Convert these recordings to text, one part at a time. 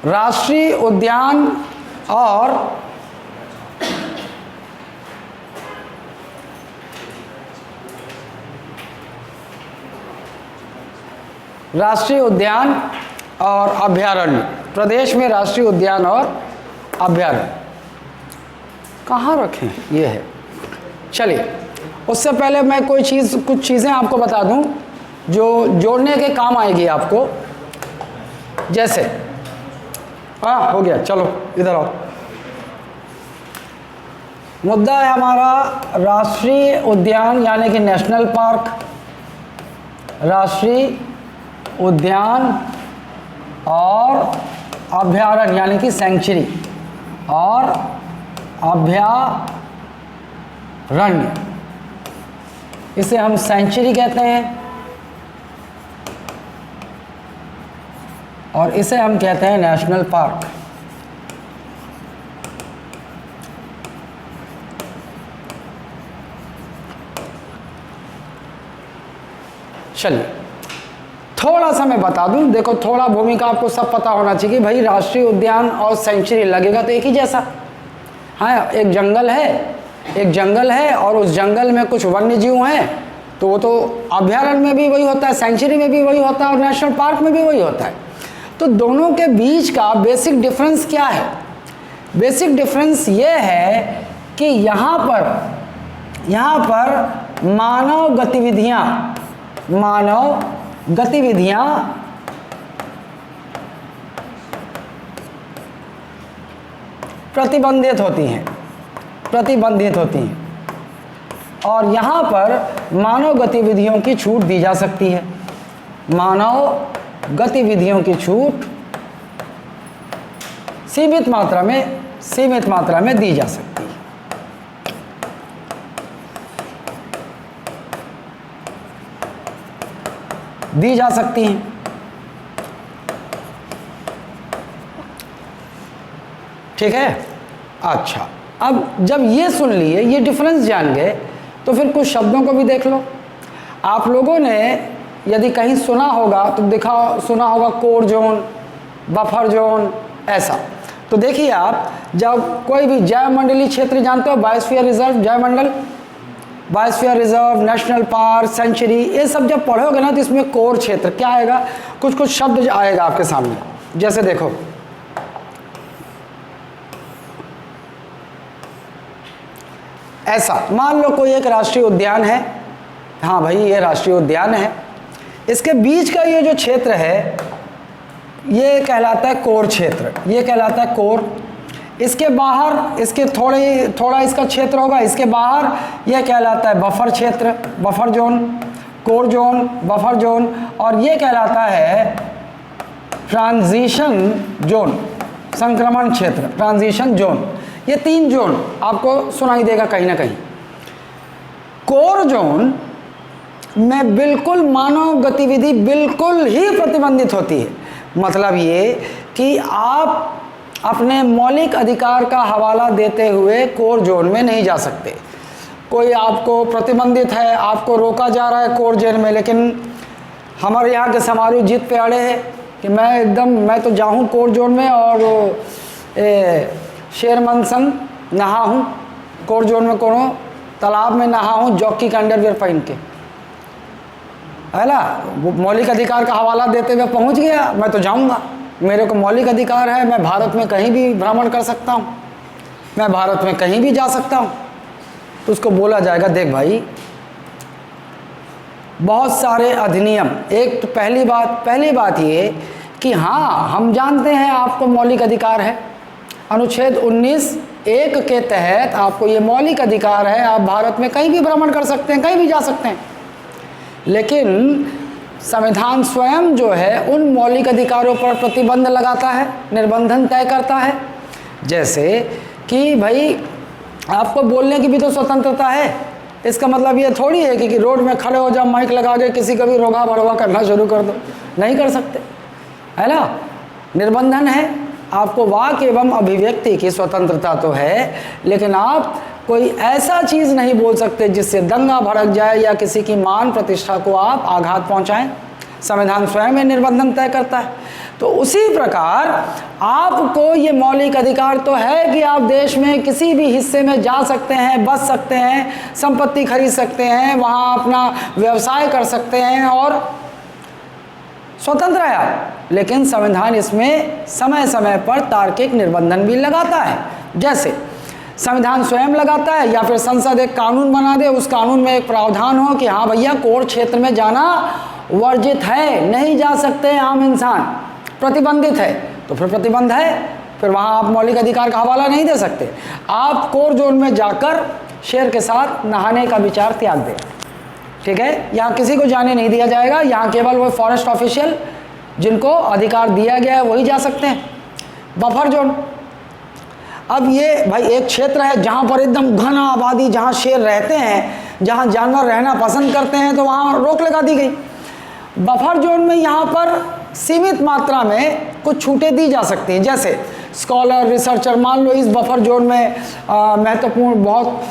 राष्ट्रीय उद्यान और अभयारण्य। प्रदेश में राष्ट्रीय उद्यान और अभयारण्य कहाँ रखें, ये है। चलिए, उससे पहले मैं कुछ चीज़ें आपको बता दूं जो जोड़ने के काम आएगी आपको। जैसे हाँ, हो गया, चलो इधर आओ। मुद्दा है हमारा राष्ट्रीय उद्यान यानी कि नेशनल पार्क, राष्ट्रीय उद्यान और अभयारण्य यानी कि सेंचुरी और अभयारण्य, इसे हम सेंचुरी कहते हैं और इसे हम कहते हैं नेशनल पार्क। चलिए, थोड़ा सा मैं बता दूं, देखो थोड़ा भूमिका आपको सब पता होना चाहिए कि भाई राष्ट्रीय उद्यान और सेंचुरी लगेगा तो एक ही जैसा। हाँ, एक जंगल है और उस जंगल में कुछ वन्य जीव हैं, तो वो तो अभयारण्य में भी वही होता है, सेंचुरी में भी वही होता है और नेशनल पार्क में भी वही होता है। तो दोनों के बीच का बेसिक डिफरेंस क्या है? बेसिक डिफरेंस ये है कि यहाँ पर मानव गतिविधियाँ प्रतिबंधित होती हैं और यहाँ पर मानव गतिविधियों की छूट दी जा सकती है। मानव गतिविधियों की छूट सीमित मात्रा में दी जा सकती है। ठीक है। अच्छा, अब जब ये सुन लिए, ये डिफरेंस जान गए, तो फिर कुछ शब्दों को भी देख लो। आप लोगों ने यदि कहीं सुना होगा तो सुना होगा कोर जोन, बफर जोन, ऐसा। तो देखिए, आप जब कोई भी जैवमंडलीय क्षेत्र जानते हो, बायोस्फीयर रिजर्व, जैवमंडल, biosphere reserve, national park, sanctuary, ये सब जब पढ़ोगे ना तो इसमें कोर क्षेत्र क्या आएगा, कुछ शब्द आएगा आपके सामने। जैसे देखो, ऐसा मान लो कोई एक राष्ट्रीय उद्यान है। हाँ भाई, ये राष्ट्रीय उद्यान है, इसके बीच का ये जो क्षेत्र है ये कहलाता है कोर क्षेत्र, ये कहलाता है कोर। इसके बाहर इसके थोड़ा इसका क्षेत्र होगा, इसके बाहर यह कहलाता है बफर क्षेत्र, buffer zone, core zone, buffer zone, और ये कहलाता है ट्रांजिशन जोन, संक्रमण क्षेत्र, ट्रांजिशन जोन। ये 3 जोन आपको सुनाई देगा कहीं ना कहीं। कोर जोन में बिल्कुल मानव गतिविधि बिल्कुल ही प्रतिबंधित होती है। मतलब ये कि आप अपने मौलिक अधिकार का हवाला देते हुए कोर जोन में नहीं जा सकते। कोई आपको प्रतिबंधित है, आपको रोका जा रहा है कोर जोन में, लेकिन हमारे यहाँ के समारोह जीत पे अड़े हैं कि मैं तो जाऊँ कोर जोन में और शेरमन संग नहा हूँ कोर जोन में, कोनो तालाब में नहा हूँ जॉकी का अंडरवियर पहन के, है ना। वो मौलिक अधिकार का हवाला देते हुए पहुँच गया, मैं तो जाऊँगा, मेरे को मौलिक अधिकार है, मैं भारत में कहीं भी भ्रमण कर सकता हूँ, मैं भारत में कहीं भी जा सकता हूँ। तो उसको बोला जाएगा, देख भाई, बहुत सारे अधिनियम, एक तो पहली बात ये कि हाँ, हम जानते हैं आपको मौलिक अधिकार है, अनुच्छेद 19(1) के तहत आपको ये मौलिक अधिकार है, आप भारत में कहीं भी भ्रमण कर सकते हैं, कहीं भी जा सकते हैं। लेकिन संविधान स्वयं जो है उन मौलिक अधिकारों पर प्रतिबंध लगाता है, निर्बंधन तय करता है। जैसे कि भाई आपको बोलने की भी तो स्वतंत्रता है। इसका मतलब ये थोड़ी है कि रोड में खड़े हो जाओ, माइक लगा के किसी का भी रोगा भड़वा करना शुरू कर दो, नहीं कर सकते, है ना। निर्बंधन है, आपको वाक एवं अभिव्यक्ति की स्वतंत्रता तो है, लेकिन आप कोई ऐसा चीज़ नहीं बोल सकते जिससे दंगा भड़क जाए या किसी की मान प्रतिष्ठा को आप आघात पहुंचाएं। संविधान स्वयं ये निर्बंधन तय करता है। तो उसी प्रकार आपको ये मौलिक अधिकार तो है कि आप देश में किसी भी हिस्से में जा सकते हैं, बस सकते हैं, संपत्ति खरीद सकते हैं, वहाँ अपना व्यवसाय कर सकते हैं और स्वतंत्र है आप। लेकिन संविधान इसमें समय समय पर तार्किक निर्बंधन भी लगाता है। जैसे संविधान स्वयं लगाता है या फिर संसद एक कानून बना दे, उस कानून में एक प्रावधान हो कि हाँ भैया कोर क्षेत्र में जाना वर्जित है, नहीं जा सकते आम इंसान, प्रतिबंधित है, तो फिर प्रतिबंध है, फिर वहाँ आप मौलिक अधिकार का हवाला नहीं दे सकते। आप कोर जोन में जाकर शेर के साथ नहाने का विचार त्याग दें, ठीक है। यहाँ किसी को जाने नहीं दिया जाएगा, यहाँ केवल वो फॉरेस्ट ऑफिशियल जिनको अधिकार दिया गया है वही जा सकते हैं। बफर जोन, अब ये भाई एक क्षेत्र है जहाँ पर एकदम घना आबादी, जहाँ शेर रहते हैं, जहाँ जानवर रहना पसंद करते हैं, तो वहाँ रोक लगा दी गई। बफर जोन में यहाँ पर सीमित मात्रा में कुछ छूटें दी जा सकती हैं, जैसे स्कॉलर, रिसर्चर, मान लो इस बफर जोन में महत्वपूर्ण बहुत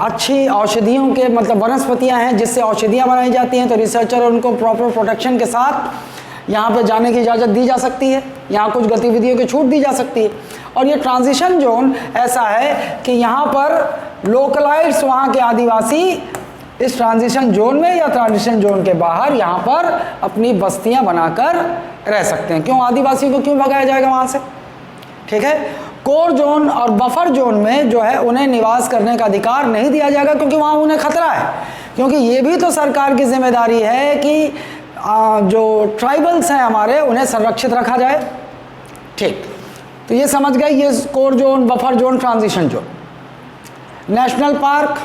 अच्छी औषधियों के मतलब वनस्पतियां हैं जिससे औषधियां बनाई जाती हैं, तो रिसर्चर उनको प्रॉपर प्रोटेक्शन के साथ यहाँ पे जाने की इजाज़त दी जा सकती है, यहाँ कुछ गतिविधियों की छूट दी जा सकती है। और ये ट्रांजिशन जोन ऐसा है कि यहाँ पर लोकलाइट्स, वहाँ के आदिवासी इस ट्रांजिशन जोन में या ट्रांजिशन जोन के बाहर यहाँ पर अपनी बस्तियाँ बनाकर रह सकते हैं। क्यों आदिवासियों को क्यों भगाया जाएगा वहाँ से, ठीक है। कोर जोन और बफर जोन में जो है उन्हें निवास करने का अधिकार नहीं दिया जाएगा, क्योंकि वहाँ उन्हें खतरा है, क्योंकि ये भी तो सरकार की जिम्मेदारी है कि जो ट्राइबल्स हैं हमारे उन्हें संरक्षित रखा जाए, ठीक। तो ये समझ गए, ये core zone, buffer zone, transition zone. National park,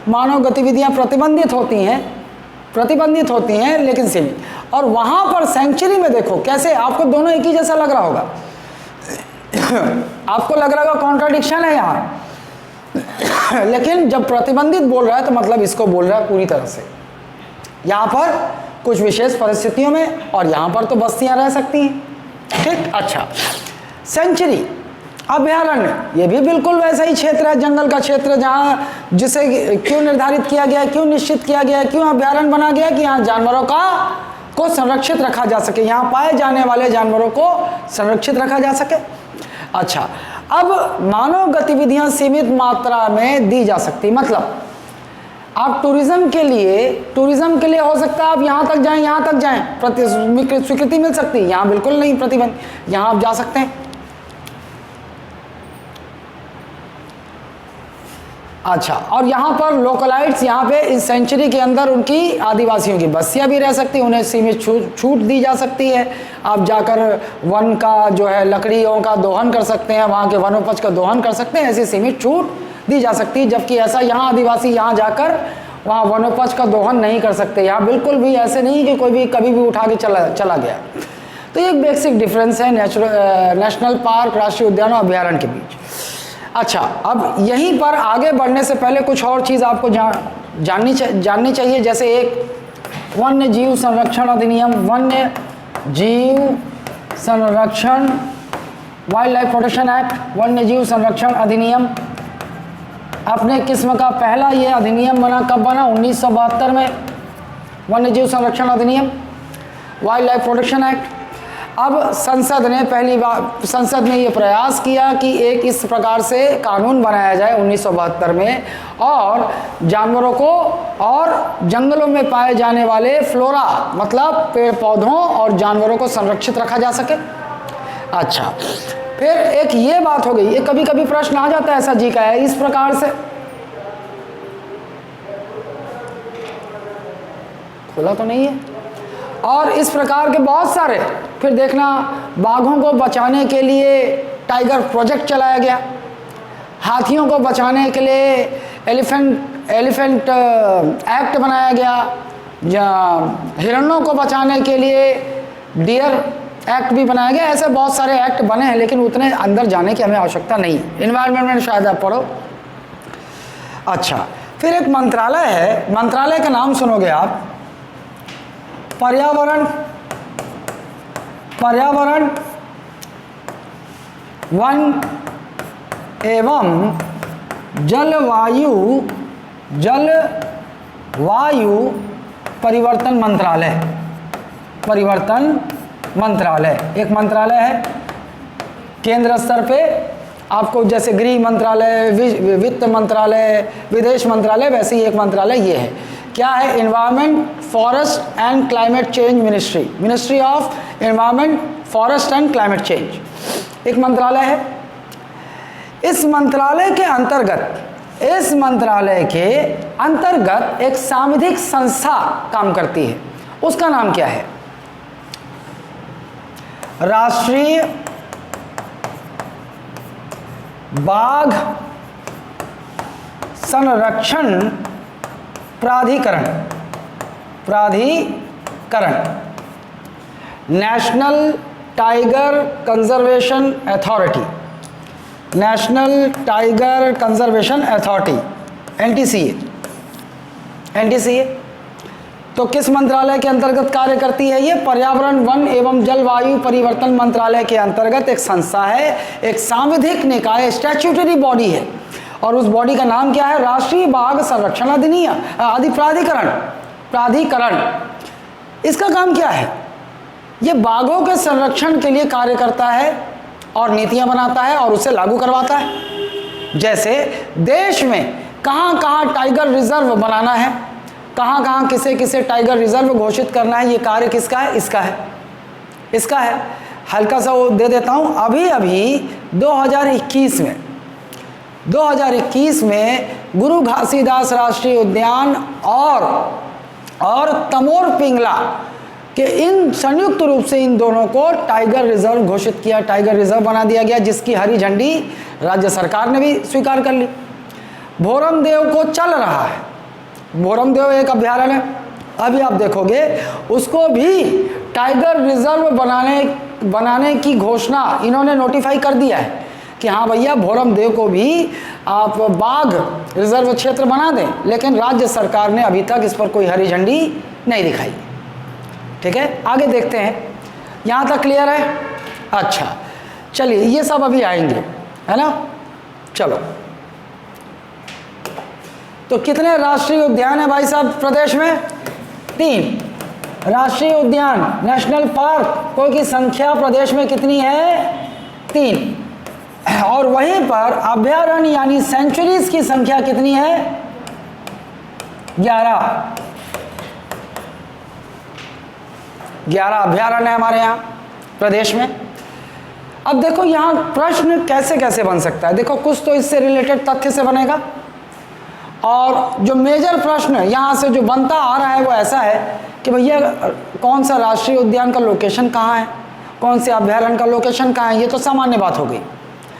मानव गतिविधियाँ प्रतिबंधित होती हैं लेकिन सीमित। और वहाँ पर सेंचुरी में देखो कैसे आपको दोनों एक ही जैसा लग रहा होगा आपको लग रहा होगा कॉन्ट्राडिक्शन है यहाँ लेकिन जब प्रतिबंधित बोल रहा है तो मतलब इसको बोल रहा है पूरी तरह से। यहाँ पर कुछ विशेष परिस्थितियों में और यहाँ पर तो बस्तियाँ रह सकती हैं, ठीक। अच्छा, सेंचुरी अभयारण्य, ये भी बिल्कुल वैसा ही क्षेत्र है, जंगल का क्षेत्र, जहाँ जिसे क्यों निर्धारित किया गया है, क्यों निश्चित किया गया है, क्यों अभयारण्य बना गया कि यहाँ जानवरों को संरक्षित रखा जा सके, यहाँ पाए जाने वाले जानवरों को संरक्षित रखा जा सके। अच्छा, अब मानव गतिविधियां सीमित मात्रा में दी जा सकती, मतलब आप टूरिज्म के लिए हो सकता है आप यहाँ तक जाएं, स्वीकृति मिल सकती है, यहाँ बिल्कुल नहीं प्रतिबंध, यहाँ आप जा सकते हैं। अच्छा, और यहाँ पर लोकलाइट्स, यहाँ पे इस सेंचुरी के अंदर उनकी आदिवासियों की बस्तियाँ भी रह सकती हैं, उन्हें सीमित छूट दी जा सकती है। आप जाकर वन का जो है लकड़ियों का दोहन कर सकते हैं, वहाँ के वनोपज का दोहन कर सकते हैं, ऐसी सीमित छूट दी जा सकती है। जबकि ऐसा यहाँ आदिवासी यहाँ जाकर वहाँ वनोपज का दोहन नहीं कर सकते, यहाँ बिल्कुल भी ऐसे नहीं कि कोई भी कभी भी उठा के चला गया। तो ये एक बेसिक डिफरेंस है नेशनल पार्क, राष्ट्रीय उद्यान और अभयारण्य के बीच। अच्छा, अब यहीं पर आगे बढ़ने से पहले कुछ और चीज़ आपको जाननी चाहिए, जैसे एक वन्य जीव संरक्षण अधिनियम, वन्य जीव संरक्षण वाइल्ड लाइफ प्रोटेक्शन एक्ट, वन्य जीव संरक्षण अधिनियम अपने किस्म का पहला ये अधिनियम बना। कब बना? 1972 में वन्य जीव संरक्षण अधिनियम, वाइल्ड लाइफ प्रोटेक्शन एक्ट। अब संसद ने ये प्रयास किया कि एक इस प्रकार से कानून बनाया जाए 1972 में, और जानवरों को और जंगलों में पाए जाने वाले फ्लोरा मतलब पेड़ पौधों और जानवरों को संरक्षित रखा जा सके। अच्छा, फिर एक ये बात हो गई, ये कभी कभी प्रश्न आ जाता है ऐसा जी का है, इस प्रकार से खुला तो नहीं है, और इस प्रकार के बहुत सारे, फिर देखना बाघों को बचाने के लिए टाइगर प्रोजेक्ट चलाया गया, हाथियों को बचाने के लिए एलिफेंट एक्ट बनाया गया, हिरणों को बचाने के लिए डियर एक्ट भी बनाया गया। ऐसे बहुत सारे एक्ट बने हैं, लेकिन उतने अंदर जाने की हमें आवश्यकता नहीं है। इन्वायरमेंट में शायद आप पढ़ो। अच्छा, फिर एक मंत्रालय है, मंत्रालय का नाम सुनोगे आप, पर्यावरण, वन एवं जलवायु परिवर्तन मंत्रालय, परिवर्तन मंत्रालय एक मंत्रालय है केंद्र स्तर पे। आपको जैसे गृह मंत्रालय, वित्त मंत्रालय, विदेश मंत्रालय, वैसे ही एक मंत्रालय ये है। क्या है? Environment, forest and climate change ministry, ministry of environment, forest and climate change एक मंत्रालय है। इस मंत्रालय के अंतर्गत एक सांविधिक संस्था काम करती है। उसका नाम क्या है? राष्ट्रीय बाघ संरक्षण प्राधिकरण, national tiger conservation authority, national tiger conservation authority, NTCA. तो किस मंत्रालय के अंतर्गत कार्य करती है ये? पर्यावरण, वन एवं जलवायु परिवर्तन मंत्रालय के अंतर्गत एक संस्था है, एक सांविधिक निकाय, स्टैट्यूटरी बॉडी है। और उस बॉडी का नाम क्या है? राष्ट्रीय बाघ संरक्षण अधिनियम आदि प्राधिकरण। इसका काम क्या है? ये बाघों के संरक्षण के लिए कार्य करता है और नीतियां बनाता है और उसे लागू करवाता है। जैसे देश में कहाँ कहाँ टाइगर रिजर्व बनाना है, कहाँ कहाँ किसे टाइगर रिजर्व घोषित करना है, ये कार्य किसका है? इसका है। हल्का सा वो दे देता हूँ। अभी 2021 में गुरु घासीदास राष्ट्रीय उद्यान और तमोर पिंगला के इन संयुक्त रूप से इन दोनों को टाइगर रिजर्व घोषित किया, टाइगर रिजर्व बना दिया गया, जिसकी हरी झंडी राज्य सरकार ने भी स्वीकार कर ली। भोरम देव को चल रहा है, भोरम देव एक अभ्यारण्य है, अभी आप देखोगे उसको भी टाइगर रिजर्व बनाने की घोषणा इन्होंने नोटिफाई कर दिया है कि हाँ भैया भोरम देव को भी आप बाघ रिजर्व क्षेत्र बना दें, लेकिन राज्य सरकार ने अभी तक इस पर कोई हरी झंडी नहीं दिखाई। ठीक है, आगे देखते हैं। यहाँ तक क्लियर है? अच्छा चलिए, ये सब अभी आएंगे, है ना। चलो, तो कितने राष्ट्रीय उद्यान है भाई साहब प्रदेश में? 3 राष्ट्रीय उद्यान, नेशनल पार्क की संख्या प्रदेश में कितनी है? 3। और वहीं पर अभयारण्य यानी सेंचुरीज की संख्या कितनी है? 11 अभयारण्य है हमारे यहाँ प्रदेश में। अब देखो यहाँ प्रश्न कैसे कैसे बन सकता है। देखो कुछ तो इससे रिलेटेड तथ्य से बनेगा, और जो मेजर प्रश्न यहाँ से जो बनता आ रहा है वो ऐसा है कि भैया कौन सा राष्ट्रीय उद्यान का लोकेशन कहाँ है, कौन से अभयारण्य का लोकेशन कहाँ है, ये तो सामान्य बात हो गई।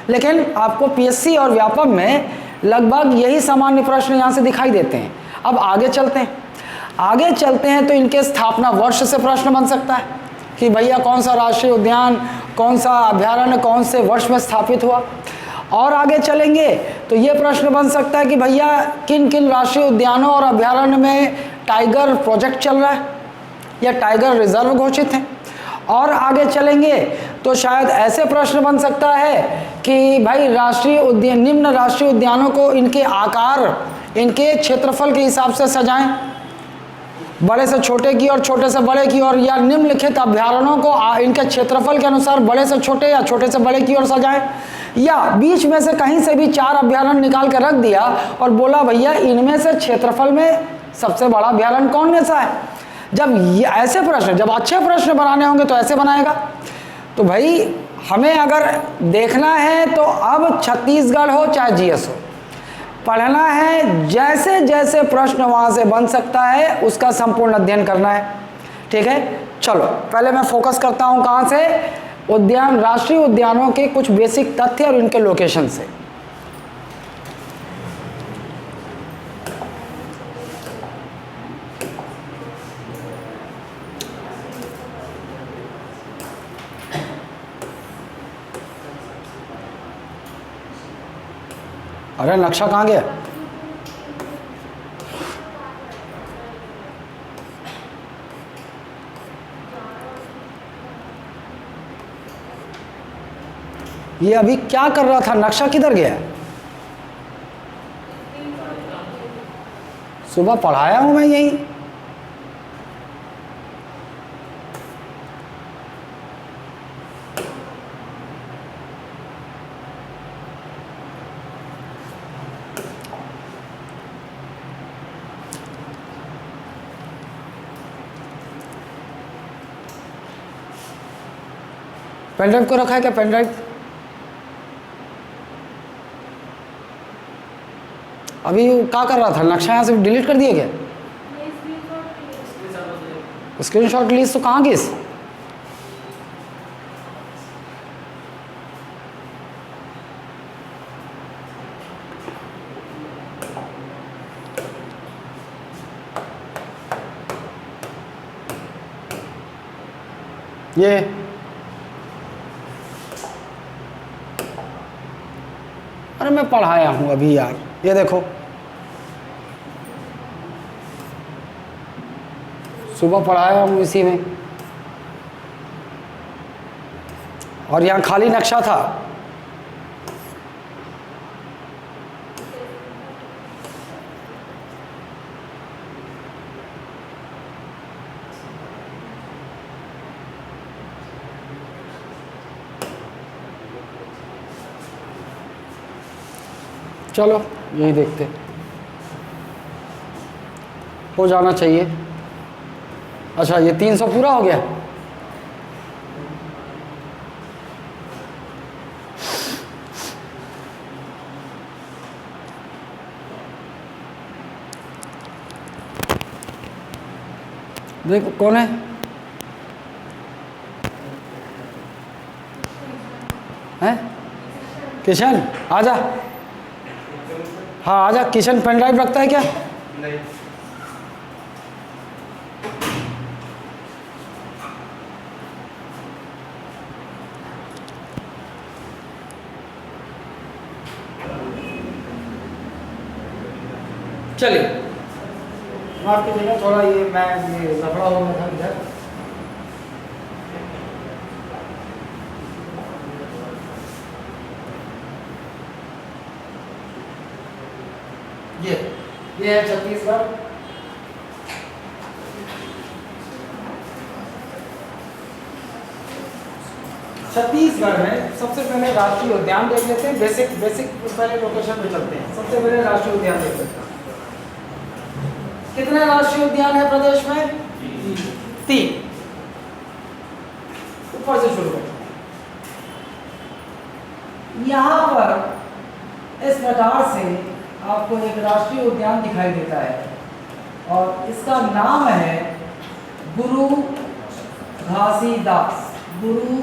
लेकिन आपको पीएससी और व्यापम में लगभग यही सामान्य प्रश्न यहाँ से दिखाई देते हैं। अब आगे चलते हैं तो इनके स्थापना वर्ष से प्रश्न बन सकता है कि भैया कौन सा राष्ट्रीय उद्यान, कौन सा अभयारण्य कौन से वर्ष में स्थापित हुआ। और आगे चलेंगे तो ये प्रश्न बन सकता है कि भैया किन किन राष्ट्रीय उद्यानों और अभयारण्य में टाइगर प्रोजेक्ट चल रहा है या टाइगर रिजर्व घोषित है। और आगे चलेंगे तो शायद ऐसे प्रश्न बन सकता है कि भाई राष्ट्रीय उद्यान, निम्न राष्ट्रीय उद्यानों को इनके आकार, इनके क्षेत्रफल के हिसाब से सजाएं, बड़े से छोटे की और छोटे से बड़े की ओर, या निम्नलिखित अभयारण्यों को इनके क्षेत्रफल के अनुसार बड़े से छोटे या छोटे से बड़े की ओर सजाएं, या बीच में से कहीं से भी 4 अभयारण्य निकाल कर रख दिया और बोला भैया इनमें से क्षेत्रफल में सबसे बड़ा अभयारण्य कौन सा है। जब ऐसे प्रश्न, जब अच्छे प्रश्न बनाने होंगे तो ऐसे बनाएगा। तो भाई हमें अगर देखना है तो अब छत्तीसगढ़ हो चाहे जीएस हो, पढ़ना है, जैसे जैसे प्रश्न वहाँ से बन सकता है उसका संपूर्ण अध्ययन करना है। ठीक है, चलो पहले मैं फोकस करता हूँ कहाँ से? उद्यान, राष्ट्रीय उद्यानों के कुछ बेसिक तथ्य और इनके लोकेशन से। अरे नक्शा कहाँ गया? ये अभी क्या कर रहा था? नक्शा किधर गया? सुबह पढ़ाया हूं मैं यही। पेन ड्राइव को रखा है क्या, पेन ड्राइव? अभी क्या कर रहा था, नक्शा यहाँ से डिलीट कर दिया क्या? स्क्रीनशॉट ली तो कहाँ किस? ये अरे मैं पढ़ाया हूँ अभी यार, ये देखो सुबह पढ़ाया हूँ इसी में, और यहाँ खाली नक्शा था। चलो यही देखते, हो जाना चाहिए। अच्छा ये 300 पूरा हो गया। देखो कौन है, हैं? किशन आजा। हाँ आजा। किशन पेन ड्राइव रखता है क्या? नहीं। चलिए माफ कीजिएगा, थोड़ा ये लफड़ा हो गया था इधर। ये है छत्तीसगढ़। छत्तीसगढ़ में सबसे पहले राष्ट्रीय उद्यान देख लेते हैं। बेसिक पहले लोकेशन पे चलते हैं। सबसे पहले राष्ट्रीय उद्यान देख लेते हैं। कितने राष्ट्रीय उद्यान है प्रदेश में? 3। ऊपर से शुरू करते हैं। यहाँ पर इस प्रकार से आपको एक राष्ट्रीय उद्यान दिखाई देता है और इसका नाम है गुरु घासीदास। गुरु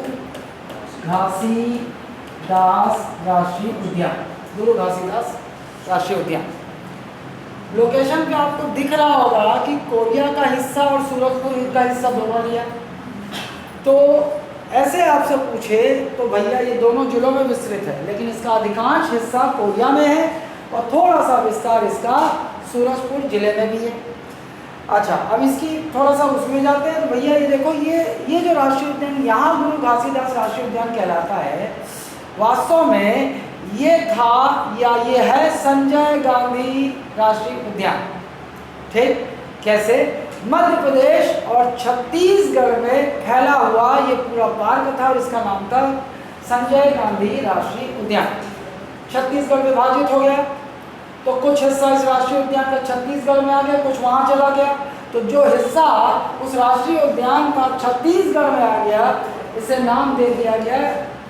घासीदास राष्ट्रीय उद्यान। गुरु घासीदास राष्ट्रीय उद्यान। लोकेशन पे आपको दिख रहा होगा कि कोरिया का हिस्सा और सूरजपुर का हिस्सा दोनों लिया। तो ऐसे आपसे पूछे तो भैया ये दोनों जिलों में विस्तृत है, लेकिन इसका अधिकांश हिस्सा कोरिया में है और थोड़ा सा विस्तार इसका सूरजपुर जिले में भी है। अच्छा अब इसकी थोड़ा सा उसमें जाते हैं। तो भैया ये देखो, ये जो राष्ट्रीय उद्यान यहाँ गुरु घासीदास राष्ट्रीय उद्यान कहलाता है, वास्तव में ये था या ये है संजय गांधी राष्ट्रीय उद्यान। ठीक कैसे? मध्य प्रदेश और छत्तीसगढ़ में फैला हुआ ये पूरा पार्क था और इसका नाम था संजय गांधी राष्ट्रीय उद्यान। छत्तीसगढ़ विभाजित हो गया तो कुछ हिस्सा इस राष्ट्रीय उद्यान का छत्तीसगढ़ में आ गया, कुछ वहाँ चला गया। तो जो हिस्सा उस राष्ट्रीय उद्यान का छत्तीसगढ़ में आ गया, इसे नाम दे दिया गया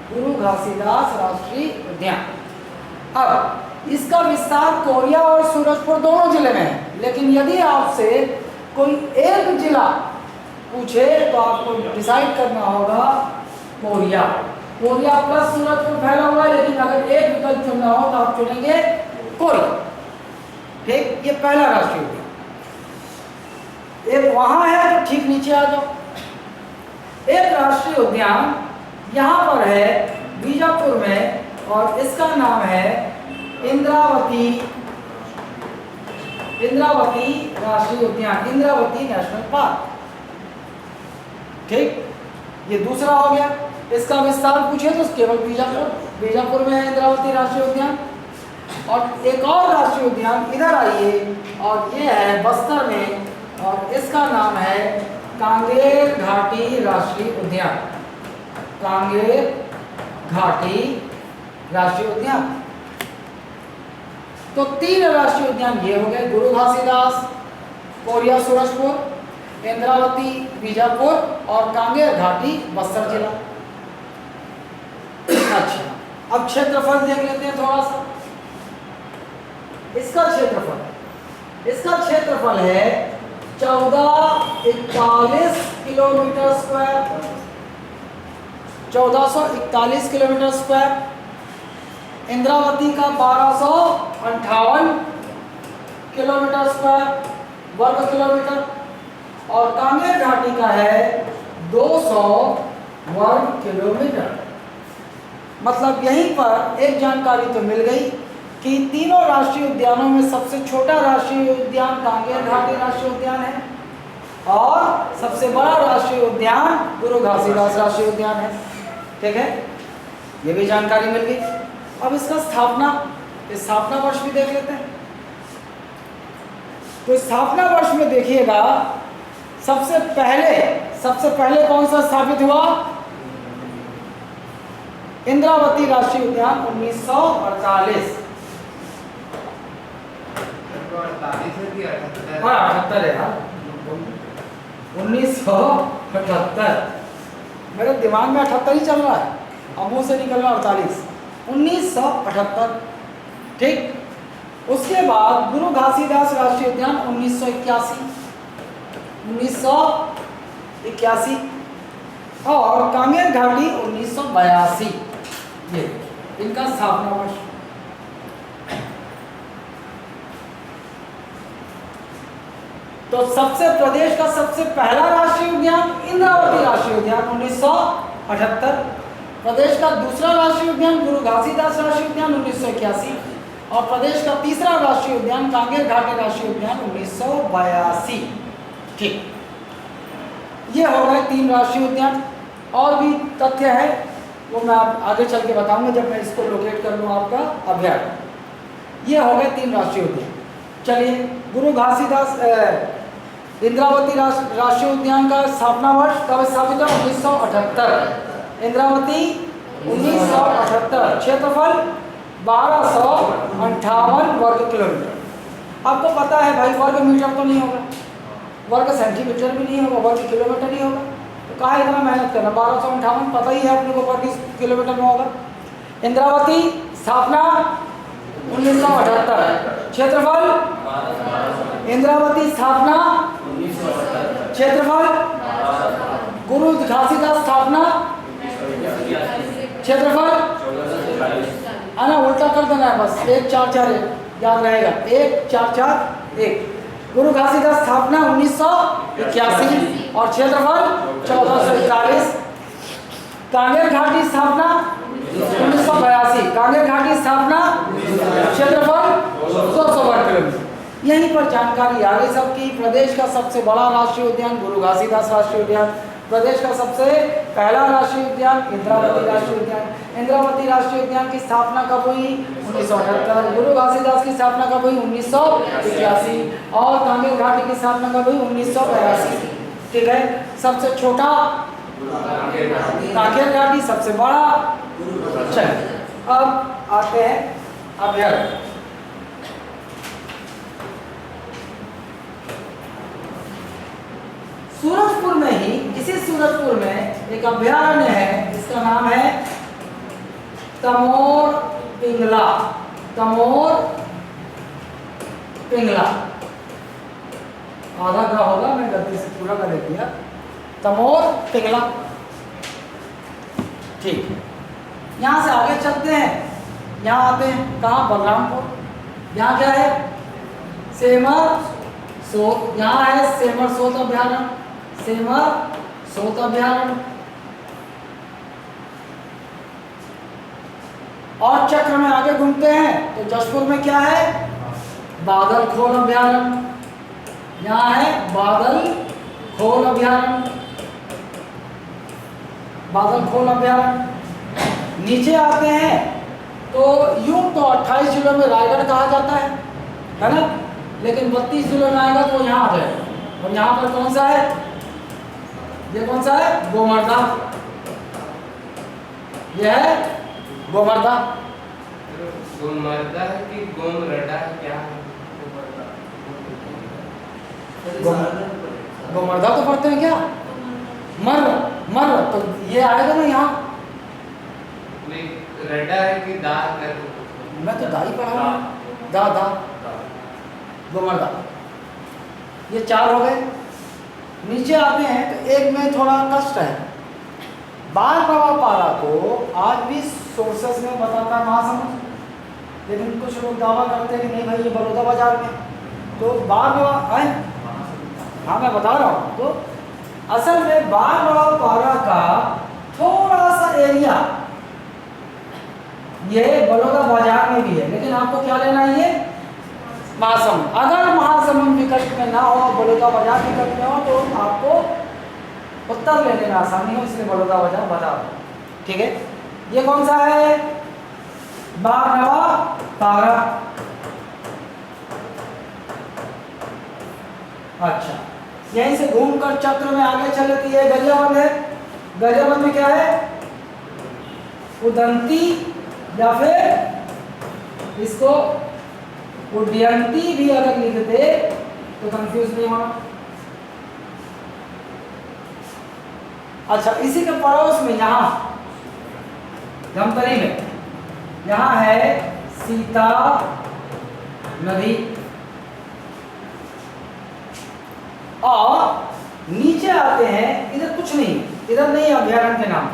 गुरु घासीदास राष्ट्रीय उद्यान। अब इसका विस्तार कोरिया और सूरजपुर दोनों जिले में है, लेकिन यदि आपसे कोई एक जिला पूछे तो आपको डिसाइड करना होगा कोरिया। कोरिया प्लस सूरजपुर फैला हुआ है, लेकिन अगर एक विकल्प चुनना हो तो आप चुनेंगे कोरिया। ठीक, ये पहला राष्ट्रीय उद्यान। एक वहां है तो ठीक नीचे आ जाओ। एक राष्ट्रीय उद्यान यहाँ पर है बीजापुर में और इसका नाम है इंद्रावती राष्ट्रीय उद्यान, इंद्रावती नेशनल पार्क। ठीक, ये दूसरा हो गया। इसका विस्तार पूछे तो केवल बीजापुर में है इंद्रावती राष्ट्रीय उद्यान। और एक और राष्ट्रीय उद्यान इधर आइए और ये है बस्तर में और इसका नाम है कांगेर घाटी राष्ट्रीय उद्यान। कांगेर घाटी राष्ट्रीय उद्यान। तो 3 राष्ट्रीय उद्यान ये हो गए, गुरु घासीदास कोरिया सूरजपुर, इंद्रावती बीजापुर और कांगेर घाटी बस्तर जिला। अच्छा, अब क्षेत्रफल देख लेते हैं थोड़ा सा। इसका क्षेत्रफल है 1441 kilometre square, 1441 kilometre square. Indravati का 1258 किलोमीटर स्क्वायर वर्ग किलोमीटर, और कांगेर घाटी का है 200 वर्ग किलोमीटर। मतलब यहीं पर एक जानकारी तो मिल गई कि तीनों राष्ट्रीय उद्यानों में सबसे छोटा राष्ट्रीय उद्यान कांगेर घाटी राष्ट्रीय उद्यान है, और सबसे बड़ा राष्ट्रीय उद्यान गुरु घासीदास राष्ट्रीय उद्यान है। ठीक है, ये भी जानकारी मिल गई। अब इसका स्थापना वर्ष भी देख लेते हैं। तो स्थापना वर्ष में देखिएगा, सबसे पहले कौन सा स्थापित हुआ? इंद्रावती राष्ट्रीय उद्यान 1948। 78 है यार, 1978। मेरे दिमाग में 78 ही चल रहा है, अब मुंह से निकल रहा 48। 1978। ठीक। उसके बाद गुरु घासीदास राष्ट्रीय उद्यान 1981 और कांगेर घाटी 1982। ये इनका स्थापना वर्ष। तो प्रदेश का सबसे पहला राष्ट्रीय उद्यान इंद्रावती राष्ट्रीय उद्यान 1978, प्रदेश का दूसरा राष्ट्रीय उद्यान गुरु घासीदास राष्ट्रीय उद्यान 1981, और प्रदेश का तीसरा राष्ट्रीय उद्यान कांगेर घाटी राष्ट्रीय उद्यान 1982। ठीक, ये हो गए 3 राष्ट्रीय उद्यान। और भी तथ्य है, वो मैं आप आगे चल के बताऊंगा जब मैं इसको लोकेट कर लूँ आपका अभ्यारण्य। ये हो गए 3 राष्ट्रीय उद्यान। चलिए, गुरु घासीदास इंद्रावती राष्ट्रीय उद्यान का स्थापना वर्ष कब स्थापित हुआ? 1978। इंद्रावती 1978। क्षेत्रफल 1258 वर्ग किलोमीटर। आपको पता है भाई, वर्ग मीटर तो नहीं होगा, वर्ग सेंटीमीटर भी नहीं होगा, वर्ग किलोमीटर नहीं होगा, तो कहाँ इतना मेहनत करना? 1258 पता ही है अपने को वर्ग किलोमीटर में होगा। इंद्रावती स्थापना 1978। क्षेत्रफल इंद्रावती स्थापना क्षेत्रफल गुरु घासीदास स्थापना क्षेत्रफल आना उल्टा कर देना है बस, 1441 याद रहेगा, 1441। गुरु घासीदास स्थापना 1981 और क्षेत्रफल 1441। कांगेर घाटी स्थापना 1982। कांगेर घाटी स्थापना क्षेत्रफल 200 वर्ग किलोमीटर। यहीं पर जानकारी आ गई सबकी। प्रदेश का सबसे बड़ा राष्ट्रीय उद्यान गुरु घासीदास राष्ट्रीय उद्यान, प्रदेश का सबसे पहला राष्ट्रीय उद्यान इंद्रावती राष्ट्रीय उद्यान। इंद्रावती राष्ट्रीय उद्यान की स्थापना कब हुई? 1978। गुरु घासीदास की स्थापना कब हुई? 1981। और कांगेर घाटी की स्थापना कब हुई? 1982। ठीक है, सबसे छोटा कांगेर घाटी, सबसे बड़ा। चलिए, अब आते हैं अभ्यारण्य। सूरजपुर में ही, इसी सूरजपुर में एक अभ्यारण्य है, इसका नाम है तमोर पिंगला। तमोर पिंगला, आधा का होगा, मैं गलती से पूरा कर दिया। तमोर पिंगला। ठीक, यहाँ से आगे चलते हैं, यहाँ आते हैं कहाँ? बलरामपुर। यहाँ क्या है? सेमर सोत। यहाँ है सेमर सोत अभ्यारण्य, सेमर सोत अभ्यारण्य। और चक्र में आगे घूमते हैं तो जशपुर में क्या है? बादल खोल अभ्यारण्य। यहाँ है बादल खोल अभ्यारण्य, बादल खोल अभ्यारण्य। नीचे आते हैं तो यूं तो 28 जिलों में रायगढ़ कहा जाता है ना, लेकिन 32 जिलों में आएगा तो यहाँ आ जाएगा। और यहाँ पर कौन सा है? ये कौन सा है? गोमर्दा। ये है गोमर्दा। गोमर्दा है कि गोमरडा है, क्या है? गोमर्दा तो पढ़ते हैं क्या? मर तो ये आएगा ना यहाँ। रडा है कि दा कर? मैं तो दाई पढ़ा रहा हूँ, दा दा गोमर्दा। ये 4 हो गए। नीचे आते हैं तो एक में थोड़ा कष्ट है। बार प्रवाह पारा को आज भी सोर्सेस में बताता है महासमुंद, लेकिन कुछ लोग दावा करते हैं कि नहीं भाई ये बड़ौदा बाजार में। तो बार प्रवाह है, हाँ मैं बता रहा हूँ। तो असल में बार प्रवाह पारा का थोड़ा सा एरिया ये बड़ौदा बाजार में भी है, लेकिन आपको क्या लेना है, ये महासमुंद। अगर महासमुंद विकल्प में ना हो, बड़ौदा बाजार विकल्प में हो, तो आपको उत्तर लेने में आसानी हो, इसलिए बड़ौदा बाजार बता दो। ठीक है, ये कौन सा है, बारहवा पारा। अच्छा, यहीं से घूमकर चक्र में आगे चलती है, गरियाबंद है। गरियाबंद में क्या है, उदंती या फिर इसको उड्डयंती भी अगर लिख दे तो कंफ्यूज नहीं होना। अच्छा, इसी के पड़ोस में यहां धमतरी में यहां है सीता नदी, और नीचे आते हैं, इधर कुछ नहीं, इधर नहीं अभ्यारण्य के नाम,